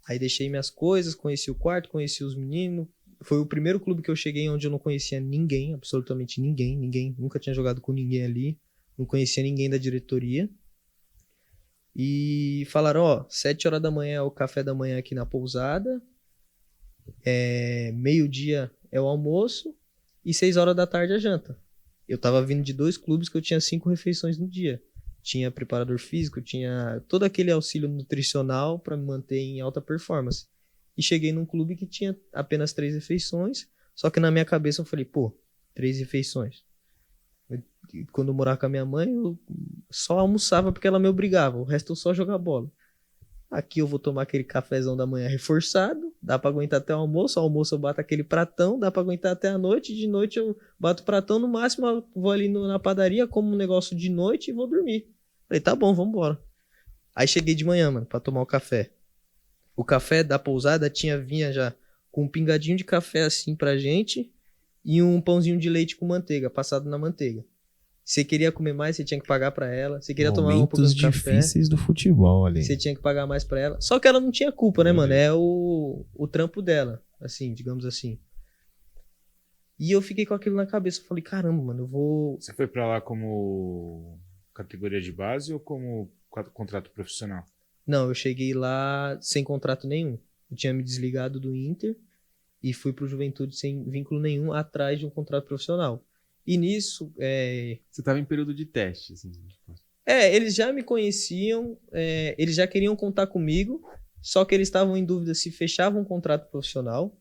Aí deixei minhas coisas, conheci o quarto, conheci os meninos. Foi o primeiro clube que eu cheguei onde eu não conhecia ninguém, absolutamente ninguém. Nunca tinha jogado com ninguém ali. Não conhecia ninguém da diretoria. E falaram, ó, 7 horas da manhã é o café da manhã aqui na pousada. Meio-dia é o almoço. E 6 horas da tarde a janta. Eu tava vindo de 2 clubes que eu tinha 5 refeições no dia. Tinha preparador físico, tinha todo aquele auxílio nutricional para me manter em alta performance. E cheguei num clube que tinha apenas 3 refeições, só que na minha cabeça eu falei, pô, 3 refeições. Quando eu morava com a minha mãe, eu só almoçava porque ela me obrigava, o resto eu só jogava bola. Aqui eu vou tomar aquele cafezão da manhã reforçado, dá pra aguentar até o almoço eu bato aquele pratão, dá pra aguentar até a noite, de noite eu bato o pratão, no máximo eu vou ali na padaria, como um negócio de noite e vou dormir. Falei, tá bom, vambora. Aí cheguei de manhã, mano, pra tomar o café. O café da pousada vinha já com um pingadinho de café assim pra gente e um pãozinho de leite com manteiga, passado na manteiga. Você queria comer mais, você tinha que pagar pra ela. Você queria tomar um pouco de café, difíceis do futebol ali. você tinha que pagar mais pra ela. Só que ela não tinha culpa, né, mano? É o trampo dela, assim, digamos assim. E eu fiquei com aquilo na cabeça. Eu falei, caramba, mano, eu vou... Você foi pra lá como categoria de base ou como contrato profissional? Não, eu cheguei lá sem contrato nenhum. Eu tinha me desligado do Inter e fui pro Juventude sem vínculo nenhum, atrás de um contrato profissional. E nisso... Você tava em período de teste, assim. eles já me conheciam, eles já queriam contar comigo, só que eles estavam em dúvida se fechavam um contrato profissional,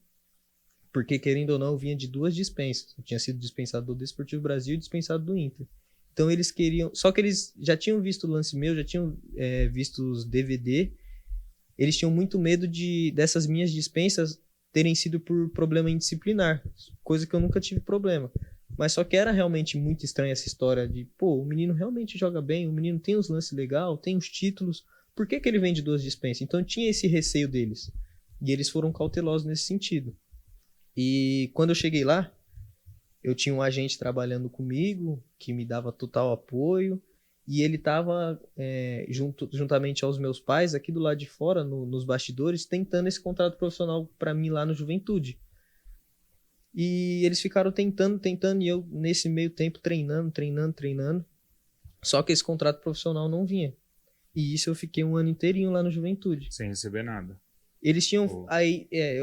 porque, querendo ou não, eu vinha de 2 dispensas. Eu tinha sido dispensado do Desportivo Brasil e dispensado do Inter. Então eles queriam... Só que eles já tinham visto o lance meu, já tinham visto os DVD. Eles tinham muito medo dessas minhas dispensas terem sido por problema indisciplinar. Coisa que eu nunca tive problema. Mas só que era realmente muito estranha essa história de... Pô, o menino realmente joga bem, o menino tem os lances legais, tem os títulos. Por que ele vem de 2 dispensas? Então tinha esse receio deles. E eles foram cautelosos nesse sentido. E quando eu cheguei lá, eu tinha um agente trabalhando comigo, que me dava total apoio, e ele estava, juntamente aos meus pais, aqui do lado de fora, nos bastidores, tentando esse contrato profissional para mim lá no Juventude. E eles ficaram tentando, e eu, nesse meio tempo, treinando. Só que esse contrato profissional não vinha. E isso eu fiquei um ano inteirinho lá no Juventude. Sem receber nada. Eles tinham,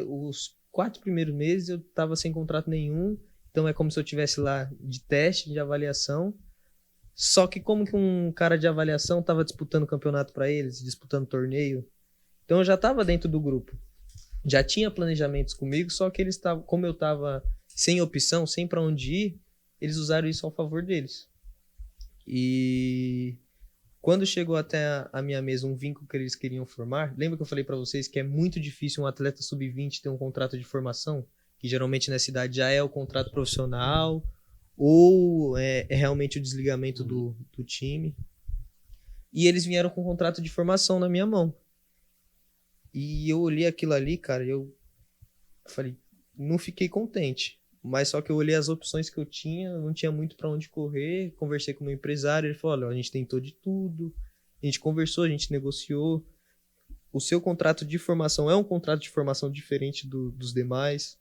os 4 primeiros meses eu tava sem contrato nenhum, então é como se eu tivesse lá de teste, de avaliação. Só que como que um cara de avaliação tava disputando campeonato para eles, disputando torneio, então eu já tava dentro do grupo. Já tinha planejamentos comigo, só que eles estavam, como eu tava sem opção, sem para onde ir, eles usaram isso ao favor deles. E quando chegou até a minha mesa um vínculo que eles queriam formar, lembra que eu falei para vocês que é muito difícil um atleta sub-20 ter um contrato de formação, que geralmente nessa idade já é o contrato profissional ou é realmente o desligamento do time. E eles vieram com um contrato de formação na minha mão. E eu olhei aquilo ali, cara, e eu falei, não fiquei contente. Mas só que eu olhei as opções que eu tinha, não tinha muito para onde correr. Conversei com o meu empresário, ele falou, olha, a gente tentou de tudo, a gente conversou, a gente negociou. O seu contrato de formação é um contrato de formação diferente dos demais.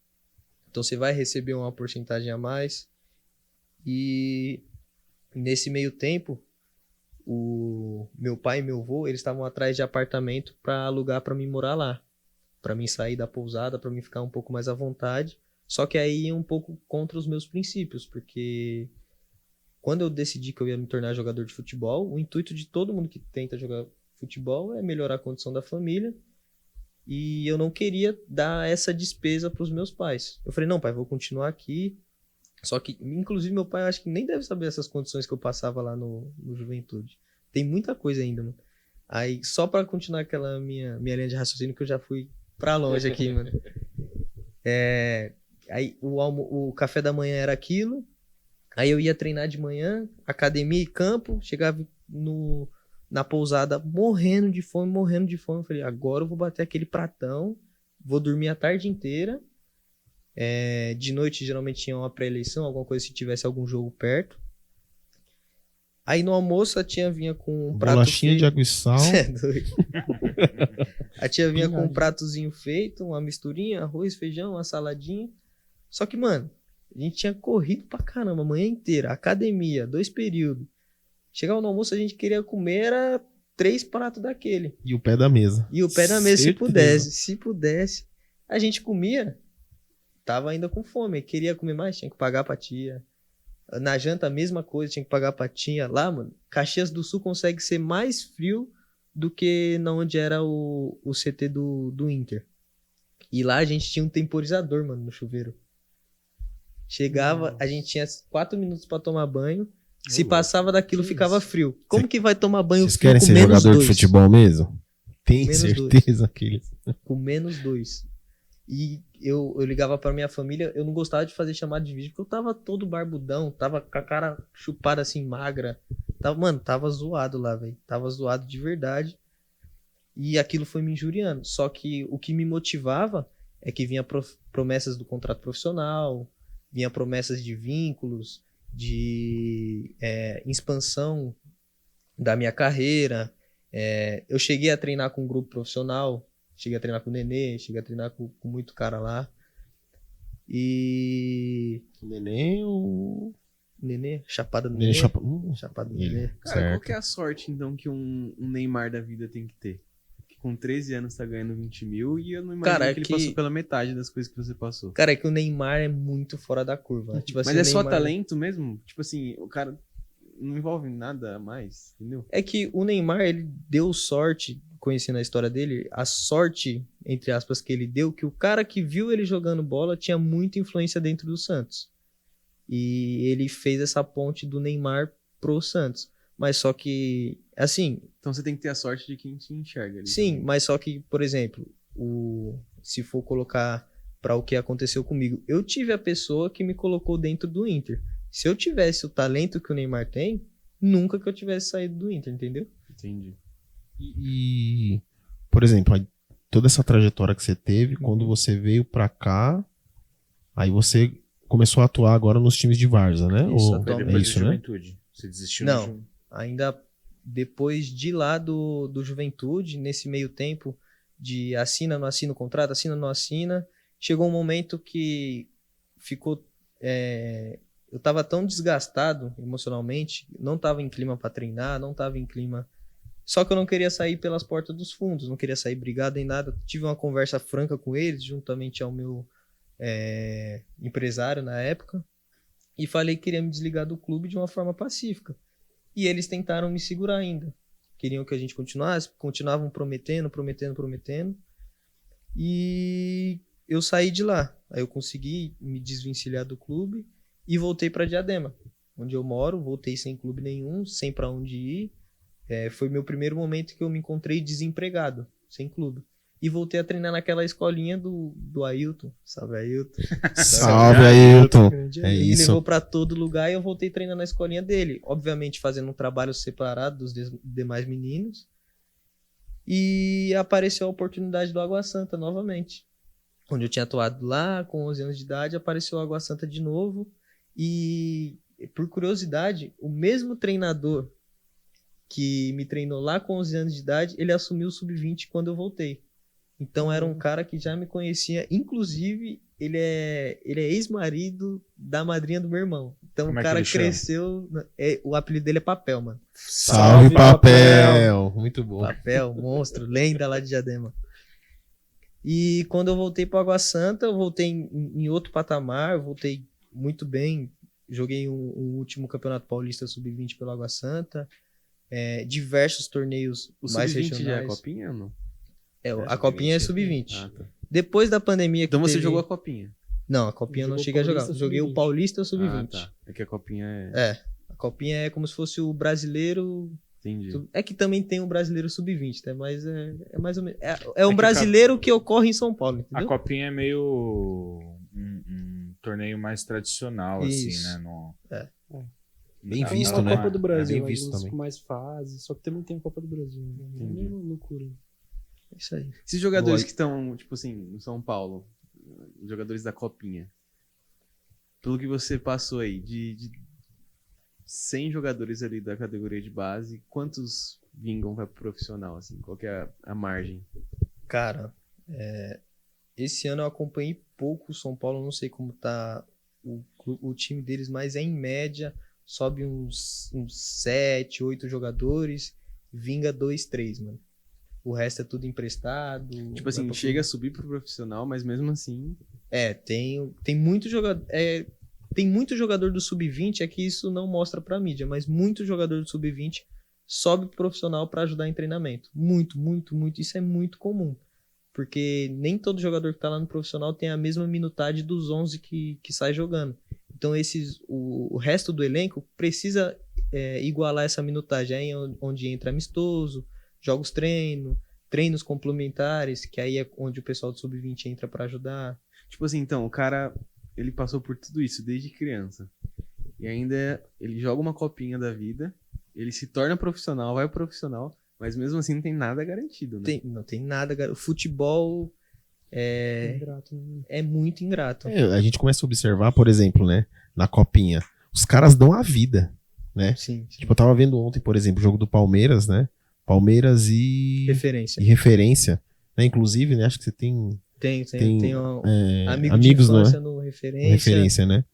Então você vai receber uma porcentagem a mais. E nesse meio tempo, o meu pai e meu avô, eles estavam atrás de apartamento para alugar para mim morar lá. Para mim sair da pousada, para mim ficar um pouco mais à vontade. Só que aí ia um pouco contra os meus princípios, porque quando eu decidi que eu ia me tornar jogador de futebol, o intuito de todo mundo que tenta jogar futebol é melhorar a condição da família e eu não queria dar essa despesa para os meus pais. Eu falei, não, pai, vou continuar aqui. Só que, inclusive, meu pai acho que nem deve saber essas condições que eu passava lá no Juventude. Tem muita coisa ainda, mano. Aí, só para continuar aquela minha linha de raciocínio, que eu já fui pra longe aqui, mano. Aí, o café da manhã era aquilo. Aí eu ia treinar de manhã, academia e campo. Chegava na pousada morrendo de fome. Eu falei, agora eu vou bater aquele pratão. Vou dormir a tarde inteira. De noite, geralmente tinha uma pré-eleição, alguma coisa se tivesse algum jogo perto. Aí no almoço a tia vinha com um prato Bolachinha feito. de água e sal. Cê é doido. A tia vinha com um pratozinho feito, uma misturinha, arroz, feijão, uma saladinha. Só que, mano, a gente tinha corrido pra caramba a manhã inteira, academia, 2 períodos. Chegava no almoço, a gente queria comer, era 3 pratos daquele. E o pé da mesa. E o pé da mesa, Certeza. se pudesse. A gente comia, tava ainda com fome, queria comer mais, tinha que pagar pra tia. Na janta, a mesma coisa, tinha que pagar pra tia. Lá, mano, Caxias do Sul consegue ser mais frio do que na onde era o CT do Inter. E lá a gente tinha um temporizador, mano, no chuveiro. Chegava, a gente tinha 4 minutos pra tomar banho. Se passava daquilo, ficava frio. Como que vai tomar banho Vocês frio querem com ser menos jogador 2? de futebol mesmo? Tem Menos certeza que eles... Com menos 2. E eu ligava pra minha família, eu não gostava de fazer chamada de vídeo, porque eu tava todo barbudão, tava com a cara chupada assim, magra. Tava zoado lá, velho. Tava zoado de verdade. E aquilo foi me injuriando. Só que o que me motivava é que vinha promessas do contrato profissional, vinha promessas de vínculos, de expansão da minha carreira. Eu cheguei a treinar com um grupo profissional, cheguei a treinar com o Nenê, cheguei a treinar com muito cara lá. E... Neném ou... Nenê? Chapada do Neném Nenê? chapa... Chapada do Ele. Nenê. Cara, Certo. qual que é a sorte, então, que um Neymar da vida tem que ter? Que com 13 anos tá ganhando 20 mil e eu não imagino Cara, que ele que- passou pela metade das coisas que você passou. Cara, é que o Neymar é muito fora da curva. Tipo assim, Mas é o só Neymar- talento mesmo? Tipo assim, o cara não envolve nada a mais, entendeu? É que o Neymar, ele deu sorte, conhecendo a história dele, a sorte, entre aspas, que ele deu, que o cara que viu ele jogando bola tinha muita influência dentro do Santos. E ele fez essa ponte do Neymar pro Santos. Mas só que, assim, Então você tem que ter a sorte de quem te enxerga ali. sim, também. mas só que, por exemplo, se for colocar para o que aconteceu comigo, eu tive a pessoa que me colocou dentro do Inter. Se eu tivesse o talento que o Neymar tem, nunca que eu tivesse saído do Inter, entendeu? Entendi. E, por exemplo, aí, toda essa trajetória que você teve, quando você veio pra cá, aí você começou a atuar agora nos times de Várzea, né? Isso, Ou, Foi é depois isso, da né? Juventude. Você desistiu Não. no Ju- Ainda depois de lá do Juventude, nesse meio tempo de assina, não assina o contrato, assina, não assina, chegou um momento que ficou... eu tava tão desgastado emocionalmente, não tava em clima pra treinar, não tava em clima... Só que eu não queria sair pelas portas dos fundos, não queria sair brigado em nada. Tive uma conversa franca com eles, juntamente ao meu empresário na época, e falei que queria me desligar do clube de uma forma pacífica. E eles tentaram me segurar ainda. Queriam que a gente continuasse, continuavam prometendo. E eu saí de lá. Aí eu consegui me desvencilhar do clube e voltei para Diadema, onde eu moro. Voltei sem clube nenhum, sem para onde ir. Foi meu primeiro momento que eu me encontrei desempregado, sem clube. E voltei a treinar naquela escolinha do Ailton. Salve, Ailton. Salve, Ailton. É Ele isso. levou pra todo lugar e eu voltei treinando na escolinha dele. Obviamente fazendo um trabalho separado dos demais meninos. E apareceu a oportunidade do Água Santa novamente. Onde eu tinha atuado lá com 11 anos de idade, apareceu o Água Santa de novo. E por curiosidade, o mesmo treinador que me treinou lá com 11 anos de idade, ele assumiu o sub-20 quando eu voltei. Então era um cara que já me conhecia, inclusive ele é ex-marido da madrinha do meu irmão. Então Como é o que cara ele chama? cresceu, o apelido dele é Papel, mano. Salve, papel. Muito bom. Papel, monstro, lenda lá de Diadema. E quando eu voltei para Água Santa, eu voltei em outro patamar, eu voltei muito bem, joguei o último Campeonato Paulista Sub-20 pelo Água Santa, diversos torneios O mais sub-20 já é regionais. copinha ou não? A copinha é sub-20. Ah, tá. Depois da pandemia que Então você teve- jogou a copinha. Não, a copinha eu não Jogou cheguei a jogar. Paulista Joguei o sub-20. Paulista Ah, sub-20. tá. É que a copinha é. É. A copinha é como se fosse o brasileiro. Entendi. É que também tem o brasileiro sub-20, né? Mas é mais ou menos. É um que brasileiro que ocorre em São Paulo, A entendeu? copinha é meio um torneio mais tradicional, assim, Isso. né? No... Bem Ah, visto, Uma né? Copa do Brasil, É bem visto alguns também. com mais fases, só que também tem a Copa do Brasil. Né? É Entendi. uma loucura. É isso aí. Esses jogadores Boa. que estão, tipo assim, no São Paulo, jogadores da copinha, pelo que você passou aí, de 100 jogadores ali da categoria de base, quantos vingam para profissional, assim? Qual que é a margem? Cara, esse ano eu acompanhei pouco o São Paulo, não sei como tá o time deles, mas em média sobe uns 7, 8 jogadores, vinga 2, 3, mano. O resto é tudo emprestado. Tipo assim, vai pra chega a subir pro profissional, mas mesmo assim, tem muito jogador. Tem muito jogador do Sub-20, é que isso não mostra pra mídia, mas muito jogador do Sub-20 sobe pro profissional pra ajudar em treinamento. Muito, muito, muito. Isso é muito comum. Porque nem todo jogador que tá lá no profissional tem a mesma minutagem dos 11 que sai jogando. Então o resto do elenco precisa igualar essa minutagem. Aí é onde entra amistoso, jogos treinos complementares, que aí é onde o pessoal do Sub-20 entra pra ajudar. tipo assim, então, o cara, ele passou por tudo isso desde criança. E ainda ele joga uma copinha da vida, ele se torna profissional, vai pro profissional, mas mesmo assim não tem nada garantido, né? Não tem nada. O futebol Ingrato, né? é muito ingrato. A gente começa a observar, por exemplo, né? Na copinha, os caras dão a vida, né? Sim. Tipo, eu tava vendo ontem, por exemplo, o jogo do Palmeiras, né? Palmeiras e Referência. Referência, né? Inclusive, né? Acho que você tem Tem amigo de amigos, não é? infância no referência. Referência, né?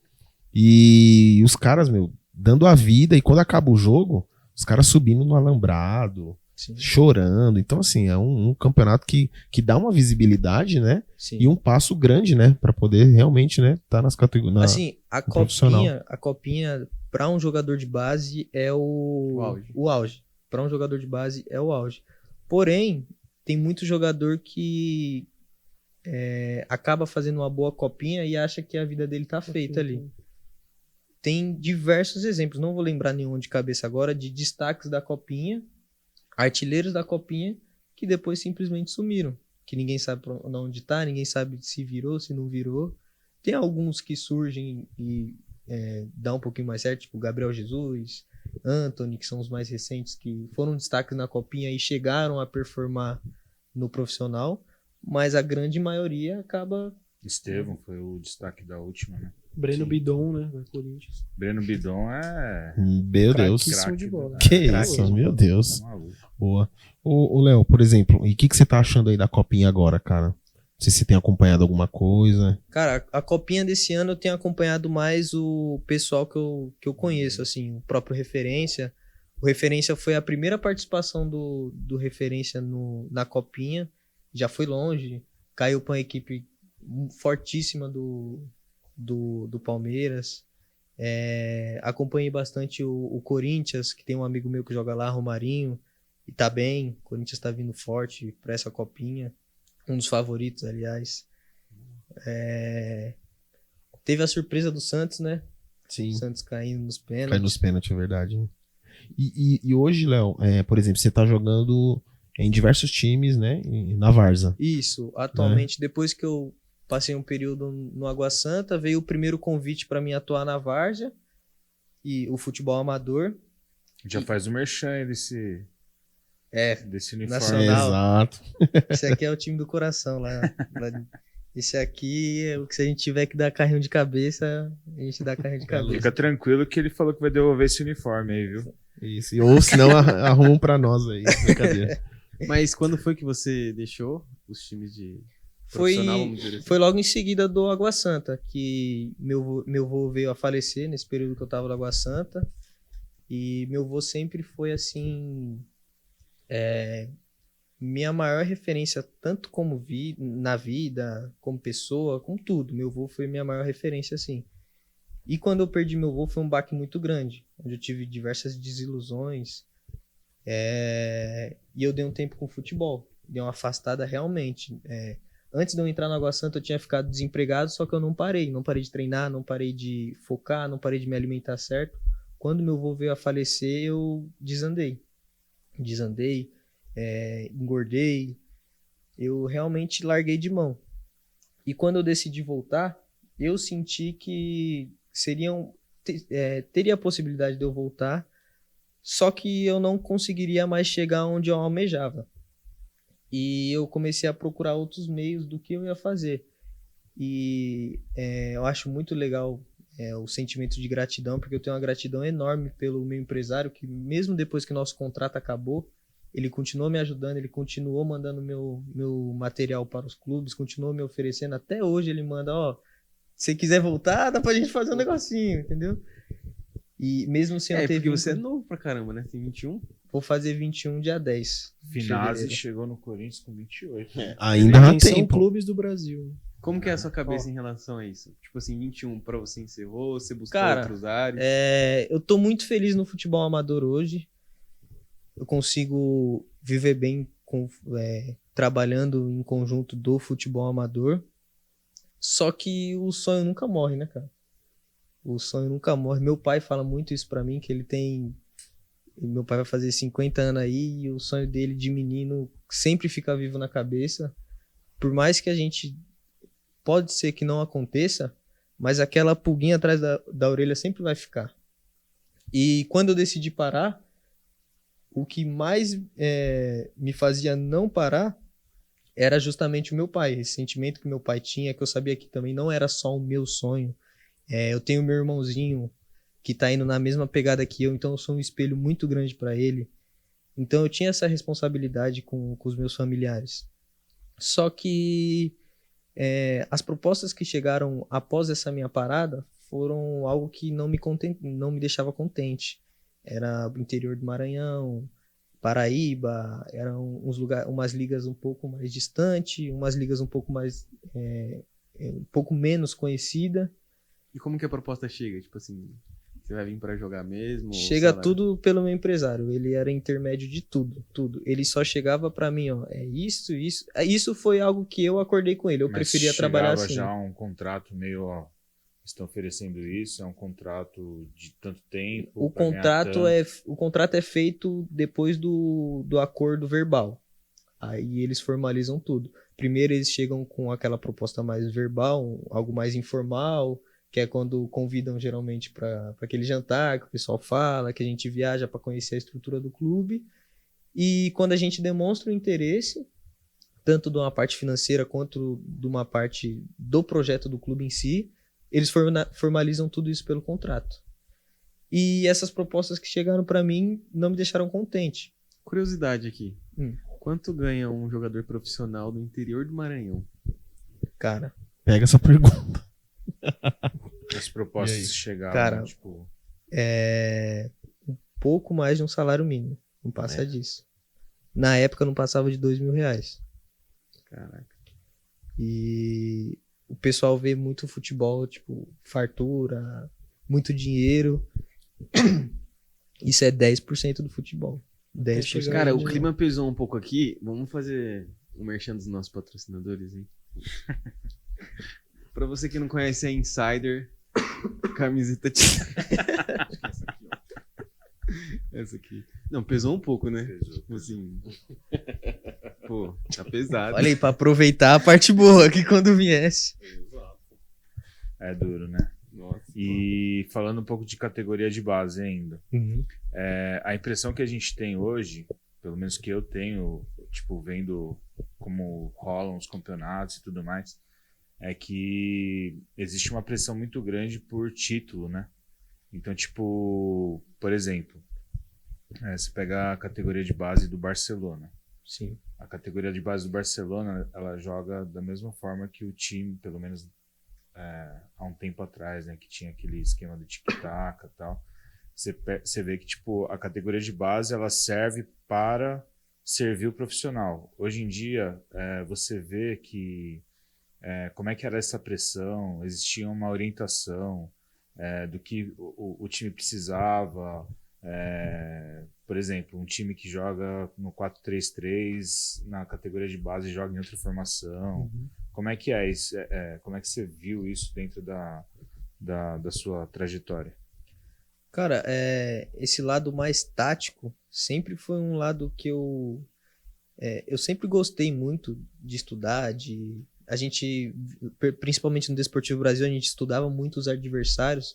E os caras, meu, dando a vida, e quando acaba o jogo, os caras subindo no alambrado, Sim, chorando. Então, assim, é um campeonato que dá uma visibilidade, né? sim. E um passo grande, né? Pra poder realmente, né? Tá nas categorias. Assim, profissional. a copinha para um jogador de base é o auge. Para um jogador de base é o auge. Porém, tem muito jogador que acaba fazendo uma boa copinha e acha que a vida dele tá feita ali. Tem diversos exemplos, não vou lembrar nenhum de cabeça agora, de destaques da copinha, artilheiros da copinha, que depois simplesmente sumiram. Que ninguém sabe pra onde tá, ninguém sabe se virou, se não virou. Tem alguns que surgem e dá um pouquinho mais certo, tipo Gabriel Jesus, Anthony, que são os mais recentes, que foram destaques na copinha e chegaram a performar no profissional, mas a grande maioria acaba... Estevão foi o destaque da última, né? Breno Sim. Bidon, né? Vai Corinthians. Breno Bidon é Meu Deus. Craquíssimo de bola. Que craque, isso, meu Deus. tá maluco. Boa. Ô, Léo, por exemplo, e o que você tá achando aí da copinha agora, cara? Não sei se você tem acompanhado alguma coisa. Cara, a copinha desse ano eu tenho acompanhado mais o pessoal que eu conheço, assim, o próprio Referência. O Referência foi a primeira participação do Referência na copinha, já foi longe, caiu pra uma equipe fortíssima do Palmeiras. Acompanhei bastante o Corinthians, que tem um amigo meu que joga lá, Romarinho, e tá bem. O Corinthians tá vindo forte pra essa copinha, um dos favoritos, aliás. Teve a surpresa do Santos, né? Sim. O Santos caindo nos Cai pênaltis. nos pênaltis, é verdade. Né? E hoje, Léo, por exemplo, você tá jogando em diversos times, né? Na Varza. Isso, atualmente, depois que eu passei um período no Água Santa, veio o primeiro convite para mim atuar na Várzea e o futebol amador. Já faz o merchan aí desse uniforme. Nacional. Exato. Esse aqui é o time do coração lá. Esse aqui é o que, se a gente tiver que dar carrinho de cabeça, a gente dá carrinho de cabeça. Fica tranquilo que ele falou que vai devolver esse uniforme aí, viu? Isso. Ou se não, arrumam pra nós aí. Brincadeira. Mas quando foi que você deixou os times de profissional, vamos dizer assim? Foi logo em seguida do Água Santa, que meu avô veio a falecer nesse período que eu tava no Água Santa. E meu avô sempre foi assim, minha maior referência, tanto como na vida, como pessoa, com tudo. Meu avô foi minha maior referência, assim. E quando eu perdi meu avô foi um baque muito grande, onde eu tive diversas desilusões. E eu dei um tempo com futebol. deu uma afastada realmente. Antes de eu entrar no Água Santa, eu tinha ficado desempregado, só que eu não parei. Não parei de treinar, não parei de focar, não parei de me alimentar certo. Quando meu avô veio a falecer, eu desandei. Engordei. Eu realmente larguei de mão. E quando eu decidi voltar, eu senti que teria a possibilidade de eu voltar, só que eu não conseguiria mais chegar onde eu almejava. E eu comecei a procurar outros meios do que eu ia fazer. E eu acho muito legal o sentimento de gratidão, porque eu tenho uma gratidão enorme pelo meu empresário, que mesmo depois que nosso contrato acabou, ele continuou me ajudando, ele continuou mandando meu material para os clubes, continuou me oferecendo. Até hoje ele manda, se você quiser voltar, dá pra gente fazer um negocinho, entendeu? E mesmo sem eu ter porque vindo, você é novo pra caramba, né? Tem 21? vou fazer 21 dia 10. de Finazzi fevereiro. chegou no Corinthians com 28. Né? Ainda há São tempo. clubes do Brasil. Como que é a sua cabeça em relação a isso? Tipo assim, 21 pra você encerrou, você buscou Cara, outros áreas? Eu tô muito feliz no futebol amador hoje. Eu consigo viver bem trabalhando em conjunto do futebol amador. Só que o sonho nunca morre, né, cara? O sonho nunca morre. Meu pai fala muito isso pra mim, que ele tem... Meu pai vai fazer 50 anos aí e o sonho dele de menino sempre fica vivo na cabeça. Por mais que a gente... Pode ser que não aconteça, mas aquela pulguinha atrás da orelha sempre vai ficar. E quando eu decidi parar, o que mais me fazia não parar era justamente o meu pai. Esse sentimento que meu pai tinha, que eu sabia que também não era só o meu sonho. Eu tenho meu irmãozinho que tá indo na mesma pegada que eu, então eu sou um espelho muito grande para ele. Então eu tinha essa responsabilidade com os meus familiares. Só que as propostas que chegaram após essa minha parada foram algo que não me deixava contente. Era o interior do Maranhão, Paraíba, eram umas ligas um pouco mais distantes, umas ligas um pouco mais um pouco menos conhecida. E como que a proposta chega? Tipo assim, você vai vir pra jogar mesmo? ou Chega salário? tudo pelo meu empresário. Ele era intermédio de tudo. Ele só chegava pra mim, isso. Isso foi algo que eu acordei com ele. Eu Mas preferia trabalhar chegava assim. já um contrato meio, estão oferecendo isso, é um contrato de tanto tempo. O pra ganhar tanto. o contrato é feito depois do acordo verbal. Aí eles formalizam tudo. Primeiro eles chegam com aquela proposta mais verbal, algo mais informal, que é quando convidam geralmente para aquele jantar que o pessoal fala, que a gente viaja para conhecer a estrutura do clube. E quando a gente demonstra o interesse, tanto de uma parte financeira quanto de uma parte do projeto do clube em si, eles formalizam tudo isso pelo contrato. E essas propostas que chegaram para mim não me deixaram contente. Curiosidade aqui. Hum. Quanto ganha um jogador profissional do interior do Maranhão? Cara, Pega essa pergunta. As E aí? propostas chegavam, Cara, tipo... um pouco mais de um salário mínimo. Não passa disso. Na época não passava de R$2.000. Caraca. E o pessoal vê muito futebol, tipo, fartura, muito dinheiro. Isso é 10% do futebol. 10%. Cara, o clima pesou um pouco aqui. Vamos fazer um merchan dos nossos patrocinadores, hein? Pra você que não conhece a Insider, camiseta... Essa aqui. Não, pesou um pouco, né? Pesou. Assim... Pô, tá pesado. Olha aí, pra aproveitar a parte boa que quando viesse. É duro, né? Nossa. E falando um pouco de categoria de base ainda. Uhum. A impressão que a gente tem hoje, pelo menos que eu tenho, tipo, vendo como rolam os campeonatos e tudo mais, é que existe uma pressão muito grande por título, né? Então, tipo, por exemplo, você pega a categoria de base do Barcelona. Sim. A categoria de base do Barcelona, ela joga da mesma forma que o time, pelo menos há um tempo atrás, né, que tinha aquele esquema do tic-tac e tal. Você vê que, tipo, a categoria de base, ela serve para servir o profissional. Hoje em dia, você vê que como é que era essa pressão, existia uma orientação do que o time precisava. por exemplo, um time que joga no 4-3-3 na categoria de base joga em outra formação. Como é que é isso? Como é que você viu isso dentro da sua trajetória? Cara, esse lado mais tático sempre foi um lado que eu sempre gostei muito de estudar, a gente, principalmente no Desportivo Brasil, a gente estudava muito os adversários,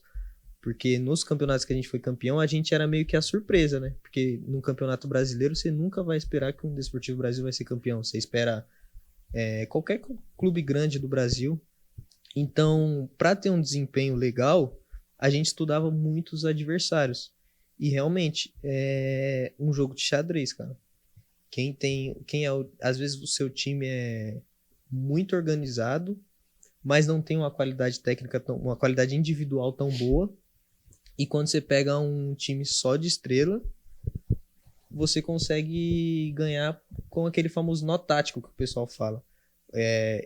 porque nos campeonatos que a gente foi campeão, a gente era meio que a surpresa, né? Porque no Campeonato Brasileiro você nunca vai esperar que um Desportivo Brasil vai ser campeão. Você espera qualquer clube grande do Brasil. Então, para ter um desempenho legal, a gente estudava muito os adversários. E realmente, é um jogo de xadrez, cara. Às vezes o seu time é muito organizado, mas não tem uma qualidade técnica, uma qualidade individual tão boa. E quando você pega um time só de estrela, você consegue ganhar com aquele famoso nó tático que o pessoal fala.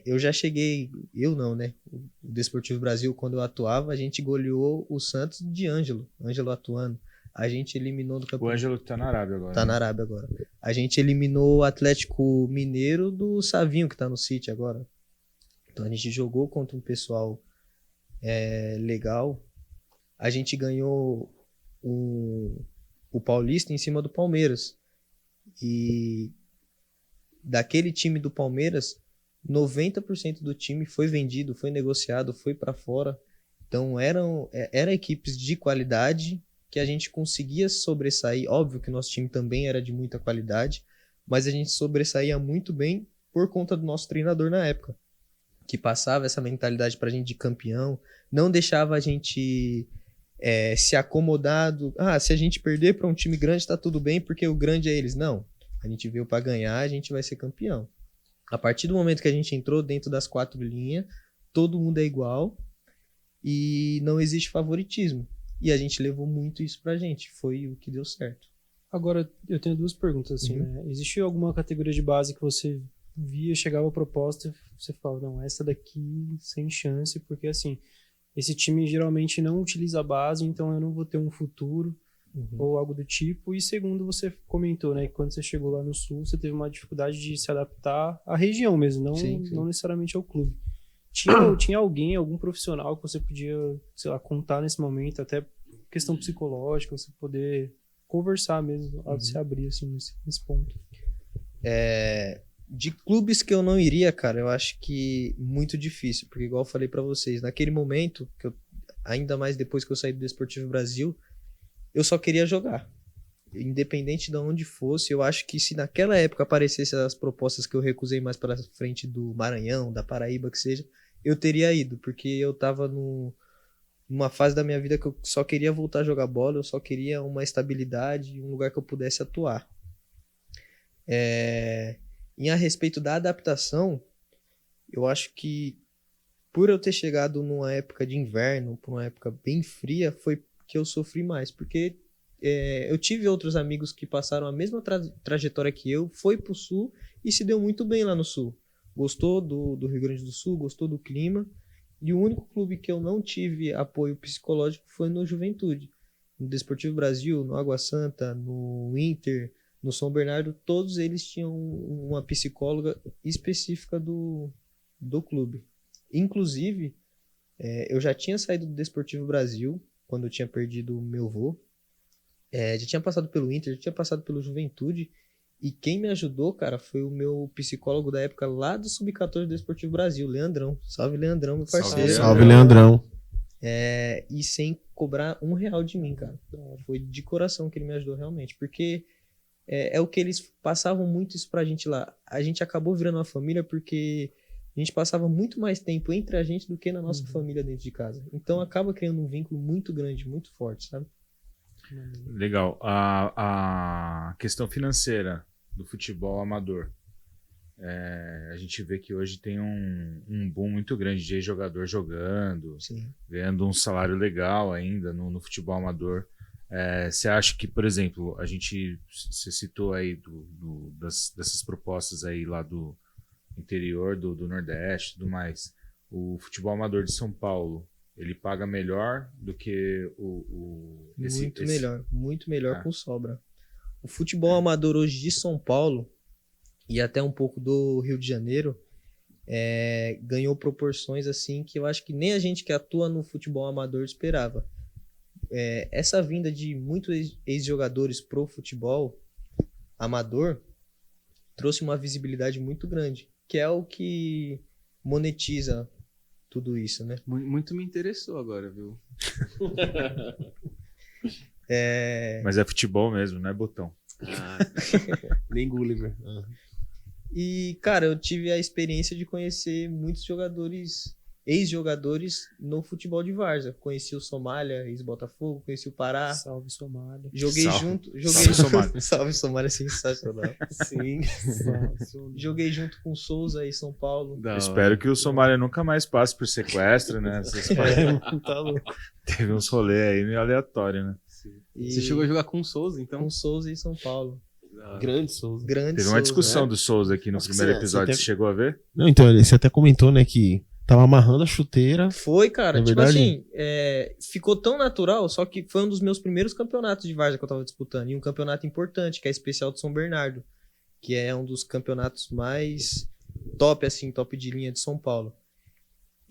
Eu já cheguei, eu não, né? O Desportivo Brasil, quando eu atuava, a gente goleou o Santos de Ângelo atuando. A gente eliminou do O campeonato. Ângelo tá na Arábia agora. Tá né? na Arábia agora. A gente eliminou o Atlético Mineiro do Savinho, que tá no City agora. Então a gente jogou contra um pessoal legal. A gente ganhou o Paulista em cima do Palmeiras. E daquele time do Palmeiras, 90% do time foi vendido, foi negociado, foi para fora. Então eram equipes de qualidade que a gente conseguia sobressair. Óbvio que o nosso time também era de muita qualidade, mas a gente sobressaía muito bem por conta do nosso treinador na época, que passava essa mentalidade pra gente de campeão, não deixava a gente se acomodar se a gente perder para um time grande tá tudo bem porque o grande é eles. Não, a gente veio para ganhar, a gente vai ser campeão. A partir do momento que a gente entrou dentro das 4 linhas, todo mundo é igual e não existe favoritismo. E a gente levou muito isso pra gente, foi o que deu certo. Agora, eu tenho 2 perguntas, assim, né? Existe alguma categoria de base que você via, chegava a proposta e você fala, não, essa daqui sem chance, porque, assim, esse time geralmente não utiliza a base, então eu não vou ter um futuro ou algo do tipo. E segundo, você comentou, né, que quando você chegou lá no Sul, você teve uma dificuldade de se adaptar à região mesmo, não necessariamente ao clube. Tinha alguém, algum profissional que você podia, sei lá, contar nesse momento, até questão psicológica, você poder conversar mesmo, se abrir assim nesse ponto? De clubes que eu não iria, cara, eu acho que muito difícil, porque igual eu falei pra vocês, naquele momento, ainda mais depois que eu saí do Desportivo Brasil, eu só queria jogar. Independente de onde fosse, eu acho que se naquela época aparecessem as propostas que eu recusei mais para frente do Maranhão, da Paraíba, que seja, eu teria ido, porque eu tava numa fase da minha vida que eu só queria voltar a jogar bola, eu só queria uma estabilidade, um lugar que eu pudesse atuar. E a respeito da adaptação, eu acho que por eu ter chegado numa época de inverno, por uma época bem fria, foi que eu sofri mais, porque eu tive outros amigos que passaram a mesma trajetória que eu, foi pro Sul e se deu muito bem lá no Sul. Gostou do Rio Grande do Sul, gostou do clima. E o único clube que eu não tive apoio psicológico foi no Juventude. No Desportivo Brasil, no Água Santa, no Inter, no São Bernardo, todos eles tinham uma psicóloga específica do clube. Inclusive, eu já tinha saído do Desportivo Brasil, quando eu tinha perdido o meu avô. Já tinha passado pelo Inter, já tinha passado pelo Juventude. E quem me ajudou, cara, foi o meu psicólogo da época lá do Sub-14 do Esportivo Brasil, Leandrão. Salve, Leandrão, meu parceiro. Salve, Leandrão. E sem cobrar R$1 de mim, cara. Foi de coração que ele me ajudou realmente. Porque é o que eles passavam muito isso pra gente lá. A gente acabou virando uma família porque a gente passava muito mais tempo entre a gente do que na nossa família dentro de casa. Então acaba criando um vínculo muito grande, muito forte, sabe? Legal. A questão financeira do futebol amador. A gente vê que hoje tem um boom muito grande de jogador jogando, Sim. ganhando um salário legal ainda no futebol amador. Você acha que, por exemplo, você citou aí dessas propostas aí lá do interior, do Nordeste e tudo mais. O futebol amador de São Paulo, ele paga melhor do que Muito melhor com sobra. o futebol amador hoje de São Paulo e até um pouco do Rio de Janeiro ganhou proporções assim que eu acho que nem a gente que atua no futebol amador esperava. Essa vinda de muitos ex-jogadores pro futebol amador trouxe uma visibilidade muito grande, que é o que monetiza tudo isso, né? Muito me interessou agora, viu? Mas é futebol mesmo, não é botão. Nem Gulliver. E, cara, eu tive a experiência de conhecer muitos jogadores, ex-jogadores no futebol de várzea. Conheci o Somália, ex-Botafogo, conheci o Pará. Salve Somália. Joguei Salve. junto. Salve, Somália. Salve Somália, sensacional. Sim. Joguei junto com o Souza aí em São Paulo. Da hora. Espero que o Somália nunca mais passe por sequestro, né? Essas coisas. Tá louco. Teve uns rolês aí meio aleatórios, né? E Você chegou a jogar com o Souza, então? com o Souza em São Paulo. Da hora. Grande Souza. Grande Teve uma Souza, discussão né? do Souza aqui no Acho que primeiro você episódio. até- Você chegou a ver? Não, então, você até comentou, né, que tava amarrando a chuteira. Foi, cara. Na Tipo verdade- assim, ficou tão natural, só que foi um dos meus primeiros campeonatos de várzea que eu tava disputando. E um campeonato importante, que é a Especial de São Bernardo, que é um dos campeonatos mais top, assim, top de linha de São Paulo.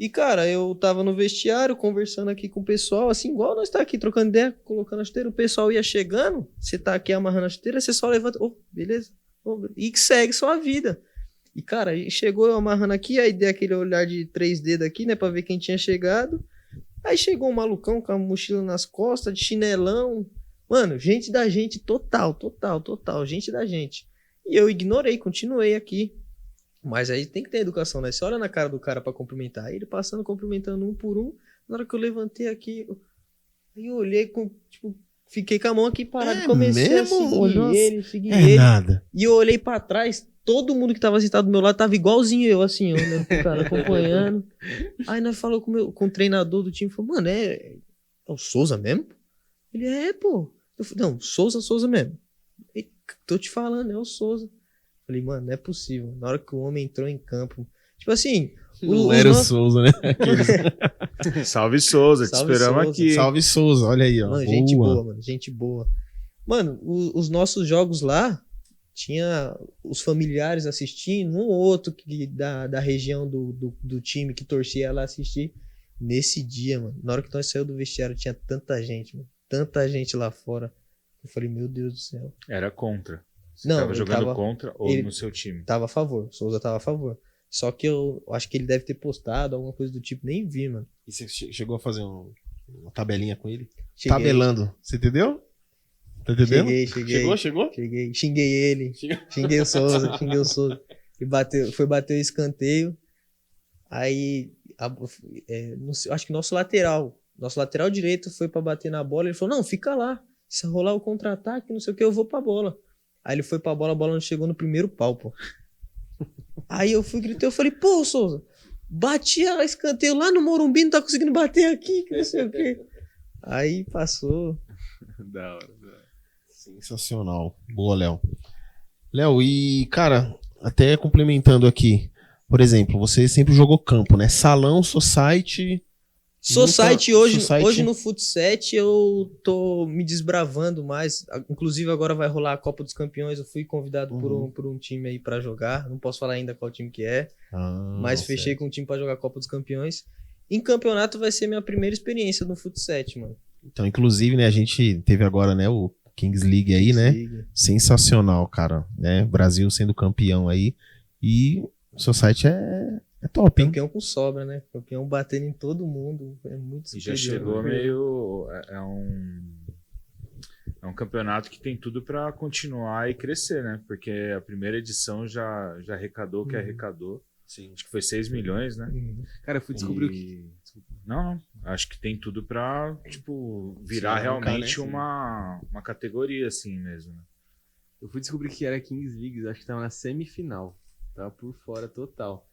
E, cara, eu tava no vestiário, conversando aqui com o pessoal, assim, igual nós tá aqui trocando ideia, colocando a chuteira, o pessoal ia chegando, você tá aqui amarrando a chuteira, você só levanta, beleza, e segue sua vida. E, cara, aí chegou eu amarrando aqui, aí dei aquele olhar de 3 dedos aqui, né, pra ver quem tinha chegado. Aí chegou um malucão com a mochila nas costas, de chinelão. Mano, gente da gente, total, gente da gente. E eu ignorei, continuei aqui. Mas aí tem que ter educação, né? Você olha na cara do cara pra cumprimentar. Aí ele passando, cumprimentando um por um. Na hora que eu levantei aqui, aí eu olhei, tipo, fiquei com a mão aqui parada. É Comecei mesmo? Olhou a seguir É ele. nada. E eu olhei pra trás, todo mundo que tava sentado do meu lado tava igualzinho eu, assim, olhando pro cara, acompanhando. Aí nós falou com o treinador do time, falou, mano, é o Souza mesmo? Ele, pô. Eu falei, não, Souza mesmo. E, tô te falando, é o Souza. Falei, mano, não é possível. Na hora que o homem entrou em campo, tipo assim... Não era o Souza, né? Salve Souza, te Salve, esperamos Souza. aqui. Salve Souza, olha aí, ó. Mano, gente boa, mano, gente boa. Mano, os nossos jogos lá, tinha os familiares assistindo, um ou outro da região do time que torcia lá assistir. Nesse dia, mano, na hora que nós saímos do vestiário, tinha tanta gente, mano, tanta gente lá fora. Eu falei, meu Deus do céu. Era contra. Você Não, tava ele jogando tava- contra ou ele- no seu time? Tava a favor, Souza tava a favor. Só que eu acho que ele deve ter postado alguma coisa do tipo, nem vi, mano. E você chegou a fazer uma tabelinha com ele? Cheguei, Tabelando. Você entendeu? Tá entendendo? Cheguei. Chegou? Cheguei, xinguei ele, xinguei o Souza. E foi bater o escanteio. Aí, não sei, acho que nosso lateral direito foi pra bater na bola. Ele falou, não, fica lá. Se rolar o contra-ataque, não sei o que, eu vou pra bola. Aí ele foi pra bola, a bola não chegou no primeiro pau, pô. Aí eu gritei, eu falei, pô, Souza, bati a escanteio lá no Morumbi, não tá conseguindo bater aqui, que não sei o que. Aí passou. Da hora. Sensacional. Boa, Léo. Léo, e, cara, até complementando aqui, por exemplo, você sempre jogou campo, né? Salão, society. Society Nunca- hoje, Society- hoje no Futset eu tô me desbravando mais. Inclusive agora vai rolar a Copa dos Campeões. Eu fui convidado por um time aí pra jogar. Não posso falar ainda qual time que é, mas fechei com um time pra jogar a Copa dos Campeões. Em campeonato vai ser minha primeira experiência no Futset, mano. Então, inclusive, né, a gente teve agora, né, o Kings League aí, né? Liga. Sensacional, cara. Né? Brasil sendo campeão aí. E Society é top, hein? Campeão com sobra, né? Campeão batendo em todo mundo. É muito E já superior. chegou meio. É um campeonato que tem tudo pra continuar e crescer, né? Porque a primeira edição já arrecadou o que arrecadou. Sim. Acho que foi 6 milhões, né? Uhum. Cara, eu fui descobrir o que. E- Não, acho que tem tudo pra, tipo, virar Sim, alavancar, realmente né? uma categoria assim mesmo, né? Eu fui descobrir que era Kings League, acho que tava na semifinal. Tava por fora total.